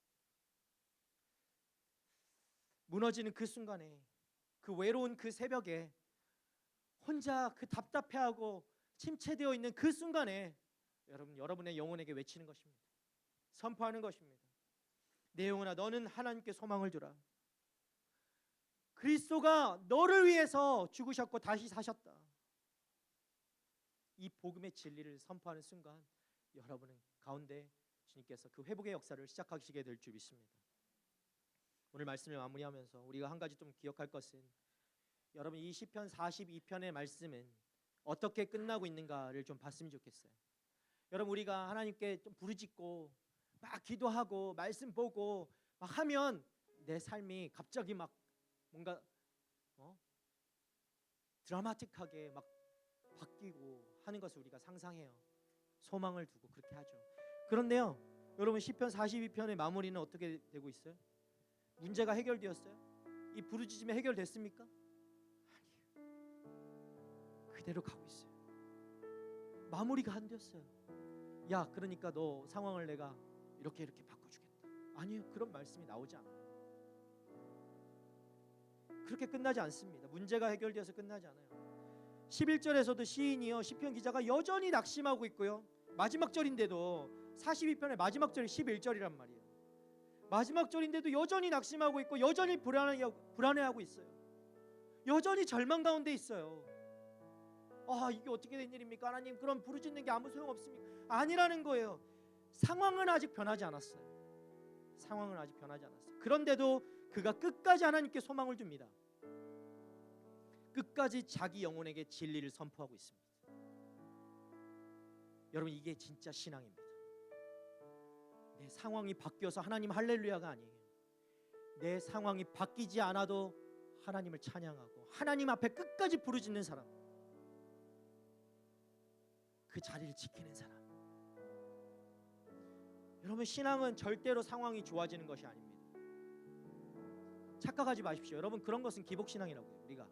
무너지는 그 순간에, 그 외로운 그 새벽에, 혼자 그 답답해하고 침체되어 있는 그 순간에 여러분의 영혼에게 외치는 것입니다. 선포하는 것입니다. 내 영혼아, 너는 하나님께 소망을 두라. 그리스도가 너를 위해서 죽으셨고 다시 사셨다. 이 복음의 진리를 선포하는 순간 여러분은 가운데 주님께서 그 회복의 역사를 시작하시게 될 줄 믿습니다. 오늘 말씀을 마무리하면서 우리가 한 가지 좀 기억할 것은, 여러분 이 시편 42편의 말씀은 어떻게 끝나고 있는가를 좀 봤으면 좋겠어요. 여러분, 우리가 하나님께 좀 부르짖고 막 기도하고 말씀 보고 막 하면 내 삶이 갑자기 막 뭔가 드라마틱하게 막 바뀌고 하는 것을 우리가 상상해요. 소망을 두고 그렇게 하죠. 그런데요, 여러분 시편 42편의 마무리는 어떻게 되고 있어요? 문제가 해결되었어요? 이 부르짖음이 해결됐습니까? 아니에요. 그대로 가고 있어요. 마무리가 안 되었어요. 야, 그러니까 너 상황을 내가 이렇게 바꿔주겠다. 아니요, 그런 말씀이 나오지 않아요. 그렇게 끝나지 않습니다. 문제가 해결되어서 끝나지 않아요. 11절에서도 시인이요, 시편 기자가 여전히 낙심하고 있고요. 마지막 절인데도 42편의 마지막 절이 11절이란 말이에요. 마지막 절인데도 여전히 낙심하고 있고 여전히 불안해하고 있어요. 여전히 절망 가운데 있어요. 이게 어떻게 된 일입니까? 하나님, 그럼 부르짖는 게 아무 소용없습니까? 아니라는 거예요. 상황은 아직 변하지 않았어요. 상황은 아직 변하지 않았어요. 그런데도 그가 끝까지 하나님께 소망을 둡니다. 끝까지 자기 영혼에게 진리를 선포하고 있습니다. 여러분, 이게 진짜 신앙입니다. 내 상황이 바뀌어서 하나님 할렐루야가 아니에요. 내 상황이 바뀌지 않아도 하나님을 찬양하고 하나님 앞에 끝까지 부르짖는 사람, 그 자리를 지키는 사람. 여러분, 신앙은 절대로 상황이 좋아지는 것이 아닙니다. 착각하지 마십시오. 여러분, 그런 것은 기복신앙이라고요. 우리가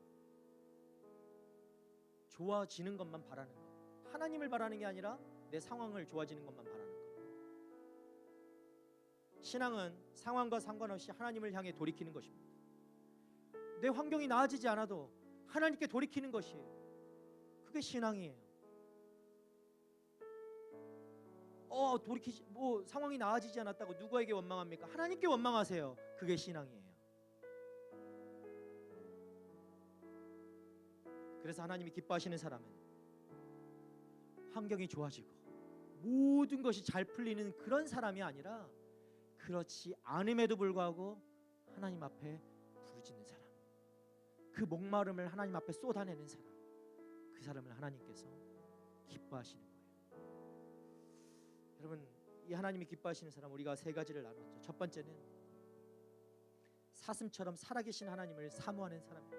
좋아지는 것만 바라는 것, 하나님을 바라는 게 아니라 내 상황을 좋아지는 것만 바라는 것. 신앙은 상황과 상관없이 하나님을 향해 돌이키는 것입니다. 내 환경이 나아지지 않아도 하나님께 돌이키는 것이, 그게 신앙이에요. 돌이키지, 상황이 나아지지 않았다고 누구에게 원망합니까? 하나님께 원망하세요. 그게 신앙이에요. 그래서 하나님이 기뻐하시는 사람은 환경이 좋아지고 모든 것이 잘 풀리는 그런 사람이 아니라, 그렇지 않음에도 불구하고 하나님 앞에 부르짖는 사람, 그 목마름을 하나님 앞에 쏟아내는 사람, 그 사람을 하나님께서 기뻐하시는 거예요. 여러분, 이 하나님이 기뻐하시는 사람, 우리가 세 가지를 나눴죠. 첫 번째는 사슴처럼 살아계신 하나님을 사모하는 사람입니다.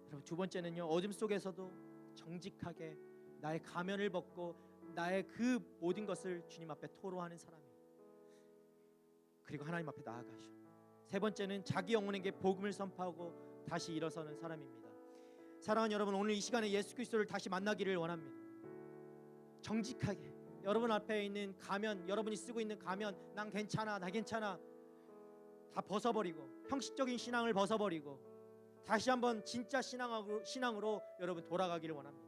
여러분, 두 번째는요, 어둠 속에서도 정직하게 나의 가면을 벗고 나의 그 모든 것을 주님 앞에 토로하는 사람이에요. 그리고 하나님 앞에 나아가죠. 세 번째는 자기 영혼에게 복음을 선포하고 다시 일어서는 사람입니다. 사랑하는 여러분, 오늘 이 시간에 예수 그리스도를 다시 만나기를 원합니다. 정직하게 여러분 앞에 있는 가면, 여러분이 쓰고 있는 가면, 난 괜찮아, 나 괜찮아, 다 벗어버리고, 형식적인 신앙을 벗어버리고 다시 한번 진짜 신앙으로 여러분 돌아가기를 원합니다.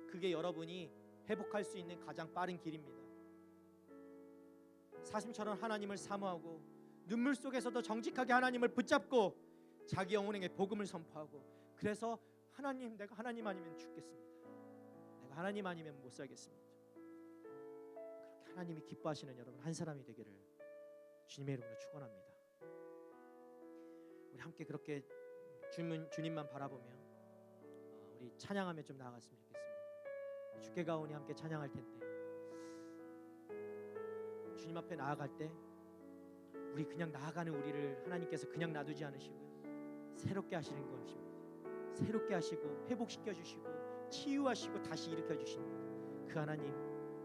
그게 여러분이 회복할 수 있는 가장 빠른 길입니다. 사슴처럼 하나님을 사모하고 눈물 속에서도 정직하게 하나님을 붙잡고 자기 영혼에게 복음을 선포하고, 그래서 하나님, 내가 하나님 아니면 죽겠습니다. 내가 하나님 아니면 못 살겠습니다. 하나님이 기뻐하시는 여러분 한 사람이 되기를 주님의 이름으로 축원합니다. 우리 함께 그렇게 주님만 바라보며 우리 찬양하며 좀 나아갔으면 좋겠습니다. 주께 가오니 함께 찬양할 텐데 주님 앞에 나아갈 때 우리 그냥 나아가는 우리를 하나님께서 그냥 놔두지 않으시고요, 새롭게 하시는 것입니다. 새롭게 하시고 회복시켜 주시고 치유하시고 다시 일으켜 주십니다. 그 하나님,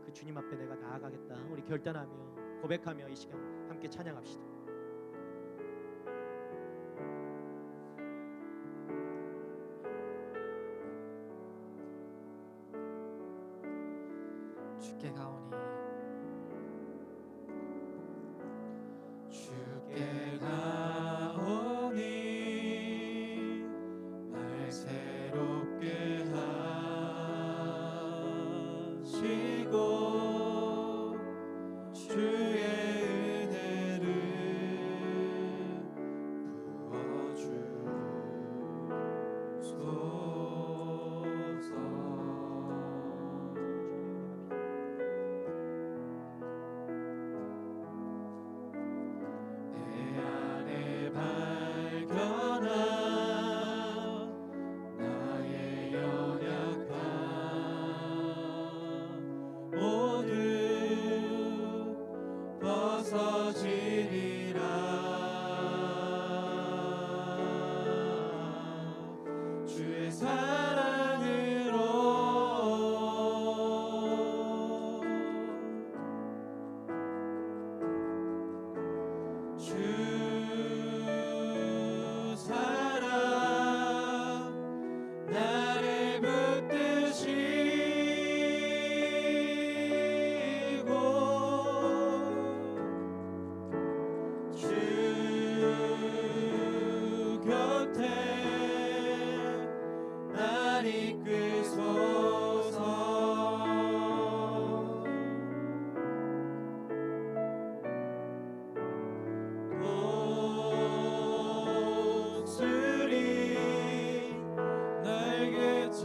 그 주님 앞에 내가 나아가겠다 우리 결단하며 고백하며 이 시간 함께 찬양합시다. 주께 가오니 주께 가오니 날 새롭게 하시고 주의 은혜를 부어주소서. 내 안에 발견한 나의 연약함 모두 벗어지리라. 주의 사랑으로 주 사랑 나를 붙드시고 주 곁에 날 이끄소서. 독수리 날개쳐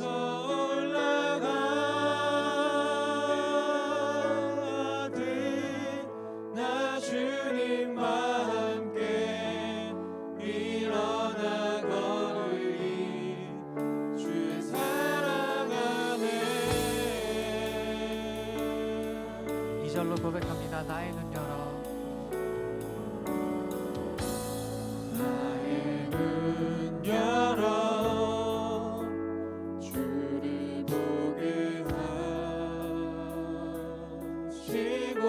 올라가듯 나 주님과 함께 일어나 걸으리. 주의 사랑 안에. 2절로 고백합니다. 나의 눈 열어 나의 눈 열어 주를 보게 하시고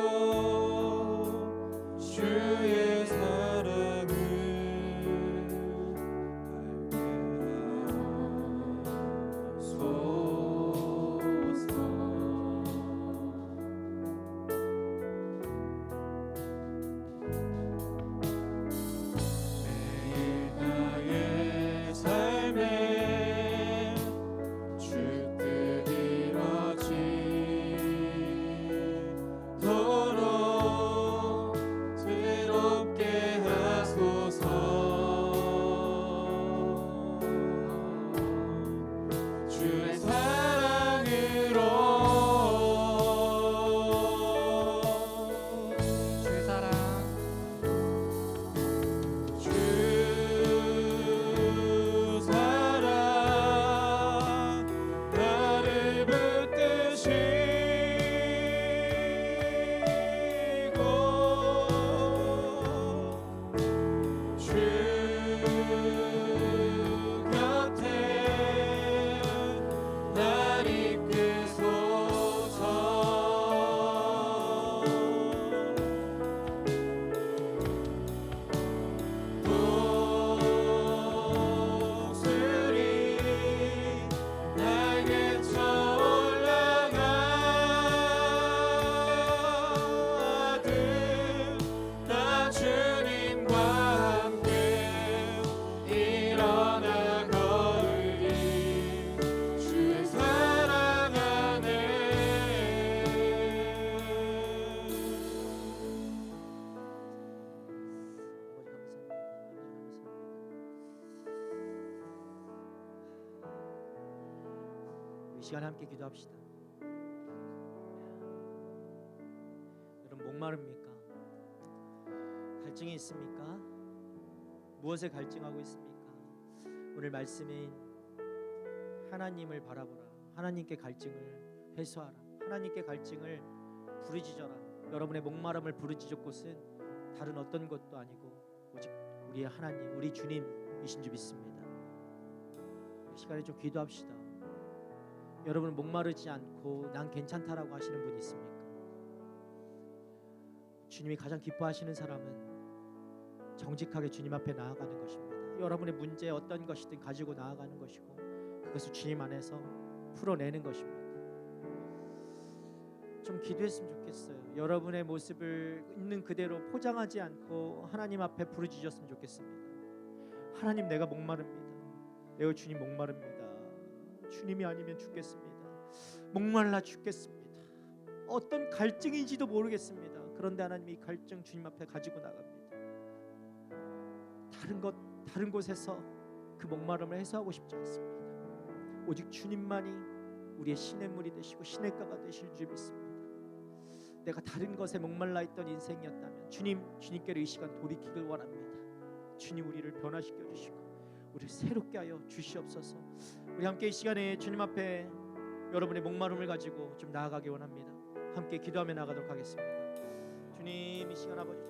주의 사랑을 알게 하소서. 매일 나의 삶에 주 뜻 이뤄지도록 새롭게 하소서. 주의 사랑으로 주의 사랑 주 사랑 나를 붙드시고 주 곁에 날 이끄소서. 독수리 날개쳐 올라가듯 나 주님과 함께 일어나 걸으리. 주의 사랑 안에. 이 시간에 함께 기도합시다. 목마릅니까? 갈증이 있습니까? 무엇에 갈증하고 있습니까? 오늘 말씀인 하나님을 바라보라. 하나님께 갈증을 해소하라. 하나님께 갈증을 부르짖어라. 여러분의 목마름을 부르짖을 곳은 다른 어떤 것도 아니고 오직 우리의 하나님, 우리 주님이신 줄 믿습니다. 이 시간에 좀 기도합시다. 여러분 목마르지 않고 난 괜찮다라고 하시는 분 있습니까? 주님이 가장 기뻐하시는 사람은 정직하게 주님 앞에 나아가는 것입니다. 여러분의 문제 어떤 것이든 가지고 나아가는 것이고 그것을 주님 안에서 풀어내는 것입니다. 좀 기도했으면 좋겠어요. 여러분의 모습을 있는 그대로 포장하지 않고 하나님 앞에 부르짖었으면 좋겠습니다. 하나님, 내가 목마릅니다. 내가 주님 목마릅니다. 주님이 아니면 죽겠습니다. 목말라 죽겠습니다. 어떤 갈증인지도 모르겠습니다. 그런데 하나님이 이 갈증 주님 앞에 가지고 나갑니다. 다른 곳에서 그 목마름을 해소하고 싶지 않습니다. 오직 주님만이 우리의 시냇물이 되시고 시냇가가 되실 줄 믿습니다. 내가 다른 것에 목말라 있던 인생이었다면 주님께로 이 시간 돌이키길 원합니다. 주님, 우리를 변화시켜 주시고 우리를 새롭게 하여 주시옵소서. 우리 함께 이 시간에 주님 앞에 여러분의 목마름을 가지고 좀 나아가기 원합니다. 함께 기도하며 나가도록 하겠습니다. 주님, 이 시간 아버지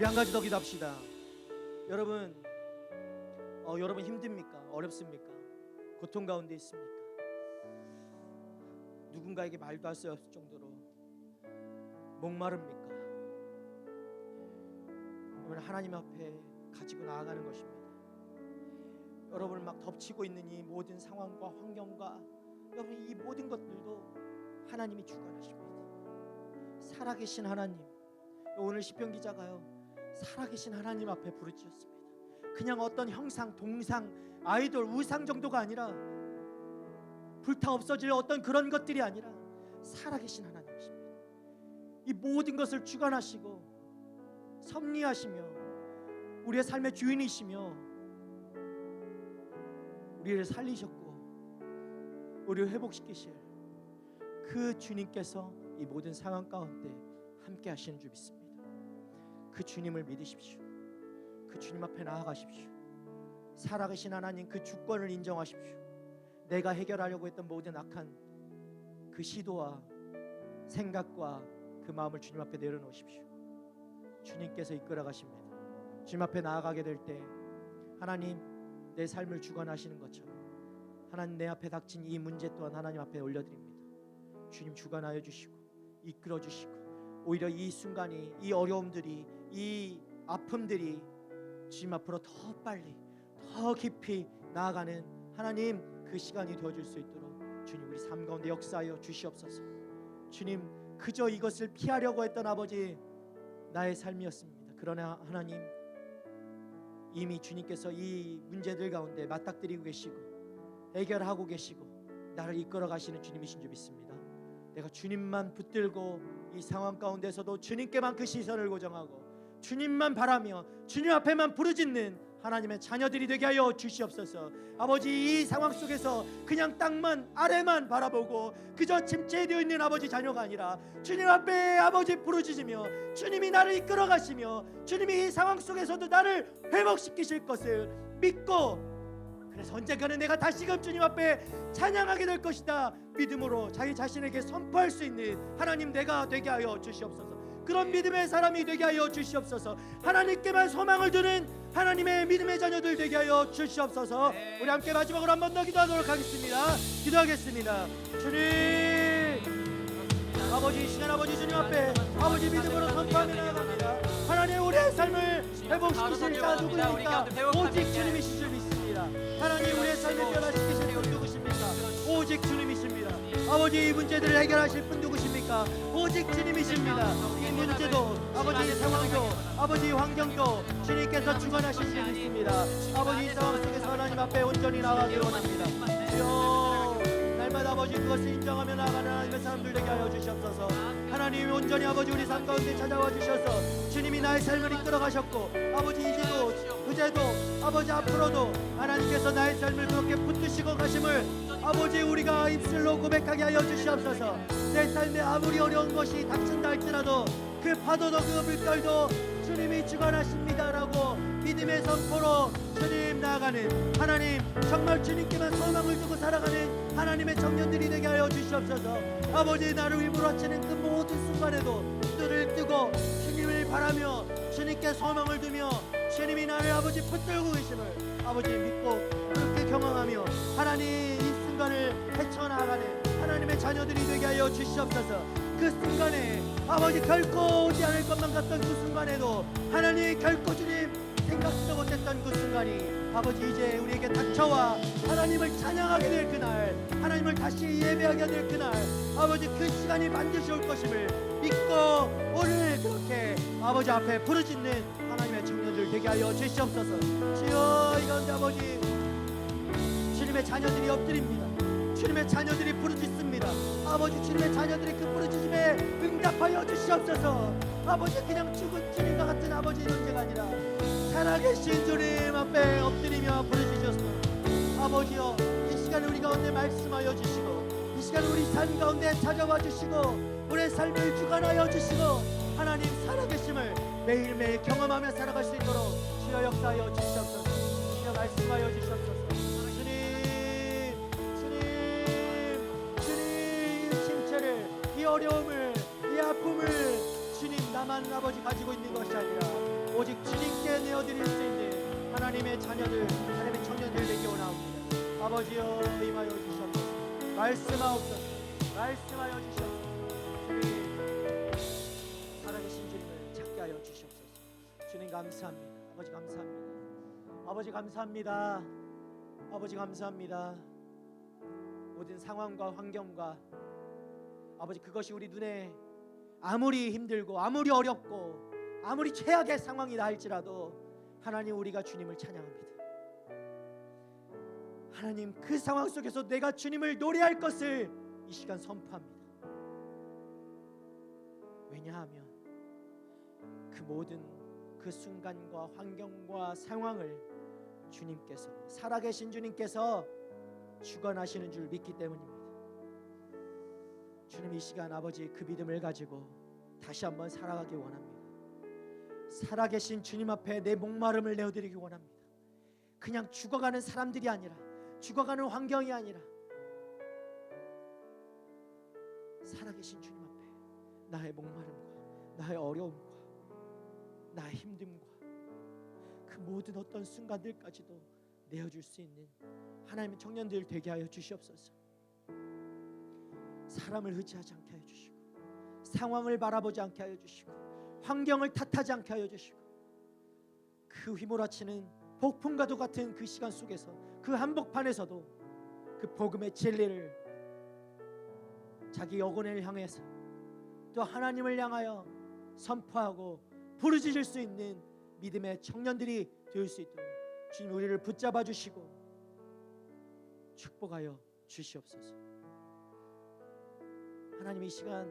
우리 한 가지 더 기도합시다. 여러분, 여러분 힘듭니까? 어렵습니까? 고통 가운데 있습니까? 누군가에게 말도 할 수 없을 정도로 목마릅니까? 여러분, 하나님 앞에 가지고 나아가는 것입니다. 여러분을 막 덮치고 있는 이 모든 상황과 환경과 여러분 이 모든 것들도 하나님이 주관하십니다. 살아계신 하나님, 오늘 시편 기자가요, 살아계신 하나님 앞에 부르짖었습니다. 그냥 어떤 형상, 동상, 아이돌, 우상 정도가 아니라 불타 없어질 어떤 그런 것들이 아니라 살아계신 하나님이십니다. 이 모든 것을 주관하시고 섭리하시며 우리의 삶의 주인이시며 우리를 살리셨고 우리를 회복시키실 그 주님께서 이 모든 상황 가운데 함께 하시는 줄 믿습니다. 그 주님을 믿으십시오. 그 주님 앞에 나아가십시오. 살아계신 하나님 그 주권을 인정하십시오. 내가 해결하려고 했던 모든 악한 그 시도와 생각과 그 마음을 주님 앞에 내려놓으십시오. 주님께서 이끌어 가십니다. 주님 앞에 나아가게 될 때 하나님 내 삶을 주관하시는 것처럼 하나님 내 앞에 닥친 이 문제 또한 하나님 앞에 올려드립니다. 주님 주관하여 주시고 이끌어 주시고 오히려 이 순간이, 이 어려움들이, 이 아픔들이 주님 앞으로 더 빨리 더 깊이 나아가는 하나님 그 시간이 되어줄 수 있도록 주님 우리 삶 가운데 역사하여 주시옵소서. 주님 그저 이것을 피하려고 했던 아버지 나의 삶이었습니다. 그러나 하나님 이미 주님께서 이 문제들 가운데 맞닥뜨리고 계시고 해결하고 계시고 나를 이끌어 가시는 주님이신 줄 믿습니다. 내가 주님만 붙들고 이 상황 가운데서도 주님께만 그 시선을 고정하고 주님만 바라며 주님 앞에만 부르짖는 하나님의 자녀들이 되게 하여 주시옵소서. 아버지 이 상황 속에서 그냥 땅만 아래만 바라보고 그저 침체되어 있는 아버지 자녀가 아니라 주님 앞에 아버지 부르짖으며 주님이 나를 이끌어 가시며 주님이 이 상황 속에서도 나를 회복시키실 것을 믿고 그래서 언젠가는 내가 다시금 주님 앞에 찬양하게 될 것이다 믿음으로 자기 자신에게 선포할 수 있는 하나님 내가 되게 하여 주시옵소서. 그런 믿음의 사람이 되게 하여 주시옵소서. 하나님께만 소망을 두는 하나님의 믿음의 자녀들 되게 하여 주시옵소서. 우리 함께 마지막으로 한 번 더 기도하도록 하겠습니다. 기도하겠습니다. 주님 아버지 이 시간 아버지 주님 앞에 아버지 믿음으로 선포하며 나아갑니다. 하나님 우리의 삶을 회복시키실 자 누구입니까? 오직 주님이신 줄 믿습니다. 하나님 우리의 삶을 변화시키실 분 누구십니까? 오직 주님이십니다. 아버지 이 문제들을 해결하실 분 누구십니까? 오직 주님이십니다. 이 문제도 아버지 이 상황도 아버지 이 환경도 주님께서 주관하실 줄 믿습니다. 아버지 이 상황 속에서 하나님 앞에 온전히 나아가기 원합니다. 주여 날마다 아버지 그것을 인정하며 나아가는 하나님의 사람들 되게 하여 주시옵소서. 하나님이 온전히 아버지 우리 삶 가운데 찾아와 주셔서 주님이 나의 삶을 이끌어 가셨고 아버지 이제도 그제도 아버지 앞으로도 하나님께서 나의 삶을 그렇게 붙드시고 가심을 아버지 우리가 입술로 고백하게 하여 주시옵소서. 내 삶에 아무리 어려운 것이 닥친다 할지라도 그 파도도 그 물결도 주님이 주관하십니다라고 믿음의 선포로 주님 나아가는 하나님 정말 주님께만 소망을 두고 살아가는 하나님의 청년들이 되게 하여 주시옵소서. 아버지 나를 위부러치는 그 모든 순간에도 눈을 뜨고 주님을 바라며 주님께 소망을 두며 주님이 나를 아버지 붙들고 계심을 아버지 믿고 그렇게 경험하며 하나님 이 순간을 헤쳐나가는 하나님의 자녀들이 되게 하여 주시옵소서. 그 순간에 아버지 결코 오지 않을 것만 같던 그 순간에도 하나님 결코 주님 생각지도 못했던 그 순간이 아버지 이제 우리에게 닥쳐와 하나님을 찬양하게 될 그날 하나님을 다시 예배하게 될 그날 아버지 그 시간이 반드시 올 것임을 믿고 오늘 그렇게 아버지 앞에 부르짖는 하나님의 청년들 되게 하여 주시옵소서. 주여 이 가운데 아버지 주님의 자녀들이 엎드립니다. 주님의 자녀들이 부르짖습니다. 아버지 주님의 자녀들이 그 부르짖음에 응답하여 주시옵소서. 아버지 그냥 죽은 주님과 같은 아버지 존재가 아니라 살아계신 주님 앞에 엎드리며 부르짖었소. 아버지여 이 시간에 우리 가운데 말씀하여 주시고 이 시간에 우리 삶 가운데 찾아와 주시고 우리의 삶을 주관하여 주시고 하나님 살아계심을 매일매일 경험하며 살아갈 수 있도록 주여 역사하여 주시옵소서. 주여 말씀하여 주시옵소서. 이 어려움을 이 아픔을 주님 나만 아버지 가지고 있는 것이 아니라 오직 주님께 내어드릴 수 있는 하나님의 자녀들, 하나님의 청년들 되기 원합니다. 아버지여 임하여 주시옵소서. 말씀하옵소서. 말씀하여 주시옵소서. 주님 살아계신 주님을 찾게 하여 주시옵소서. 주님 감사합니다. 아버지 감사합니다. 아버지 감사합니다. 아버지 감사합니다. 모든 상황과 환경과 아버지 그것이 우리 눈에 아무리 힘들고 아무리 어렵고 아무리 최악의 상황이다 할지라도 하나님 우리가 주님을 찬양합니다. 하나님 그 상황 속에서 내가 주님을 노래할 것을 이 시간 선포합니다. 왜냐하면 그 모든 그 순간과 환경과 상황을 주님께서 살아계신 주님께서 주관하시는 줄 믿기 때문입니다. 주님 이 시간 아버지 그 믿음을 가지고 다시 한번 살아가기 원합니다. 살아계신 주님 앞에 내 목마름을 내어드리기 원합니다. 그냥 죽어가는 사람들이 아니라 죽어가는 환경이 아니라 살아계신 주님 앞에 나의 목마름과 나의 어려움과 나의 힘듦과 그 모든 어떤 순간들까지도 내어줄 수 있는 하나님의 청년들 되게 하여 주시옵소서. 사람을 의지하지 않게 하여 주시고 상황을 바라보지 않게 하여 주시고 환경을 탓하지 않게 하여 주시고 그 휘몰아치는 폭풍과도 같은 그 시간 속에서 그 한복판에서도 그 복음의 진리를 자기 영혼을 향해서 또 하나님을 향하여 선포하고 부르짖을 수 있는 믿음의 청년들이 될 수 있도록 주님 우리를 붙잡아 주시고 축복하여 주시옵소서. 하나님 이 시간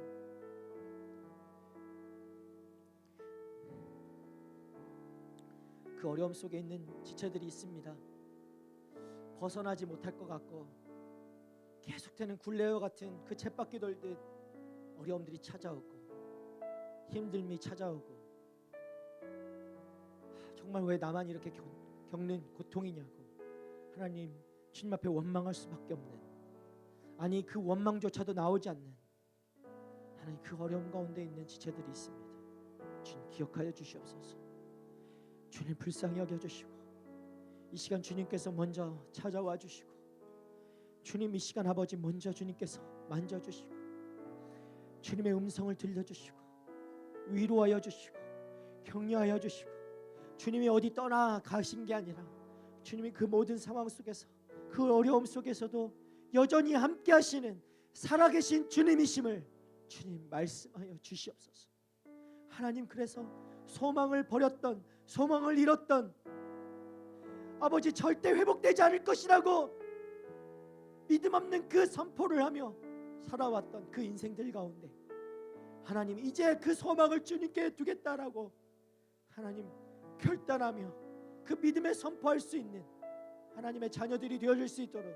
그 어려움 속에 있는 지체들이 있습니다. 벗어나지 못할 것 같고 계속되는 굴레와 같은 그 쳇바퀴 돌듯 어려움들이 찾아오고 힘듦이 찾아오고 정말 왜 나만 이렇게 겪는 고통이냐고 하나님 주님 앞에 원망할 수밖에 없는, 아니 그 원망조차도 나오지 않는 하나님 그 어려움 가운데 있는 지체들이 있습니다. 주님 기억하여 주시옵소서. 주님 불쌍히 여겨주시고 이 시간 주님께서 먼저 찾아와 주시고 주님 이 시간 아버지 먼저 주님께서 만져주시고 주님의 음성을 들려주시고 위로하여 주시고 격려하여 주시고 주님이 어디 떠나가신 게 아니라 주님이 그 모든 상황 속에서 그 어려움 속에서도 여전히 함께 하시는 살아계신 주님이심을 주님 말씀하여 주시옵소서. 하나님 그래서 소망을 버렸던 소망을 잃었던 아버지 절대 회복되지 않을 것이라고 믿음 없는 그 선포를 하며 살아왔던 그 인생들 가운데 하나님 이제 그 소망을 주님께 두겠다라고 하나님 결단하며 그 믿음에 선포할 수 있는 하나님의 자녀들이 되어질 수 있도록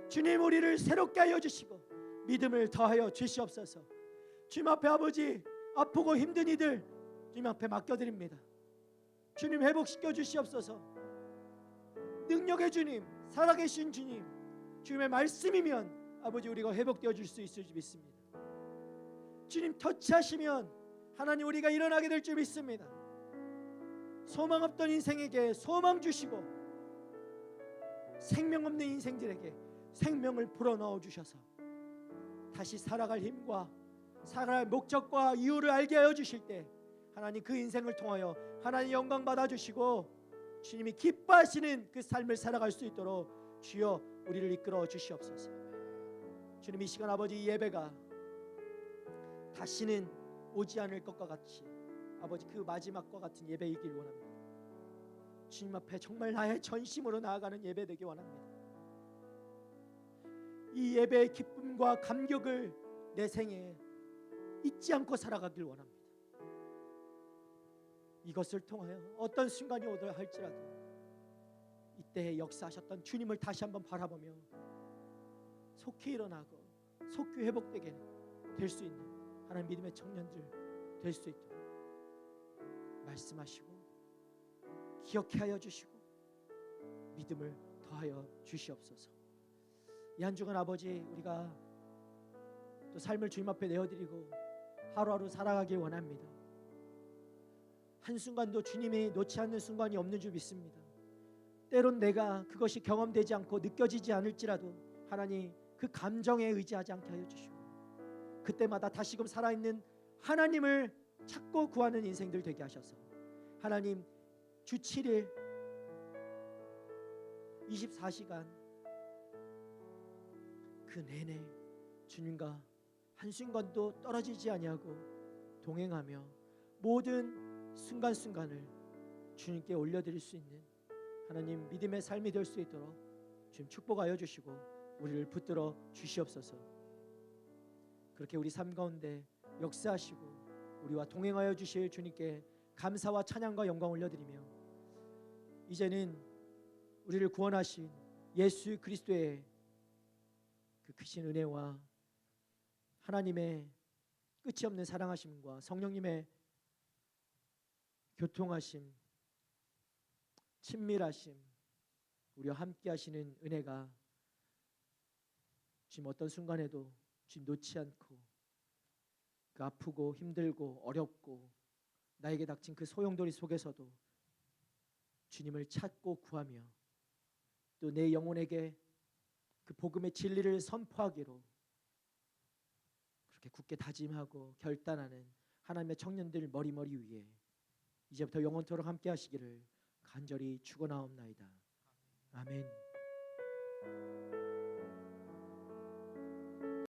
주님 우리를 새롭게 하여 주시고 믿음을 더하여 주시옵소서. 주님 앞에 아버지 아프고 힘든 이들 주님 앞에 맡겨드립니다. 주님 회복시켜 주시옵소서. 능력의 주님 살아계신 주님 주님의 말씀이면 아버지 우리가 회복되어 줄 수 있을 줄 믿습니다. 주님 터치하시면 하나님 우리가 일어나게 될 줄 믿습니다. 소망 없던 인생에게 소망 주시고 생명 없는 인생들에게 생명을 불어넣어 주셔서 다시 살아갈 힘과 살아갈 목적과 이유를 알게 하여 주실 때 하나님 그 인생을 통하여 하나님 영광 받아 주시고 주님이 기뻐하시는 그 삶을 살아갈 수 있도록 주여 우리를 이끌어 주시옵소서. 주님 이 시간 아버지 이 예배가 다시는 오지 않을 것과 같이 아버지 그 마지막과 같은 예배이길 원합니다. 주님 앞에 정말 나의 전심으로 나아가는 예배 되기 원합니다. 이 예배의 기쁨과 감격을 내 생에 잊지 않고 살아가길 원합니다. 이것을 통하여 어떤 순간이 오더라 할지라도 이때 역사하셨던 주님을 다시 한번 바라보며 속히 일어나고 속히 회복되게 될 수 있는 하나님 믿음의 청년들 될 수 있도록 말씀하시고 기억해 하여 주시고 믿음을 더하여 주시옵소서. 이 한 주간 아버지 우리가 또 삶을 주님 앞에 내어드리고 하루하루 살아가길 원합니다. 한순간도 주님이 놓지 않는 순간이 없는 줄 믿습니다. 때론 내가 그것이 경험되지 않고 느껴지지 않을지라도 하나님 그 감정에 의지하지 않게 하여 주시고 그때마다 다시금 살아있는 하나님을 찾고 구하는 인생들 되게 하셔서 하나님 주 7일 24시간 그 내내 주님과 한순간도 떨어지지 아니하고 동행하며 모든 순간순간을 주님께 올려드릴 수 있는 하나님 믿음의 삶이 될 수 있도록 주님 축복하여 주시고 우리를 붙들어 주시옵소서. 그렇게 우리 삶 가운데 역사하시고 우리와 동행하여 주실 주님께 감사와 찬양과 영광 올려드리며 이제는 우리를 구원하신 예수 그리스도의 그 크신 은혜와 하나님의 끝이 없는 사랑하심과 성령님의 교통하심, 친밀하심, 우리와 함께 하시는 은혜가 지금 어떤 순간에도 지금 놓지 않고 그 아프고 힘들고 어렵고 나에게 닥친 그 소용돌이 속에서도 주님을 찾고 구하며 또 내 영혼에게 그 복음의 진리를 선포하기로 그렇게 굳게 다짐하고 결단하는 하나님의 청년들 머리머리 위에 이제부터 영원토록 함께 하시기를 간절히 축원하옵나이다. 아멘.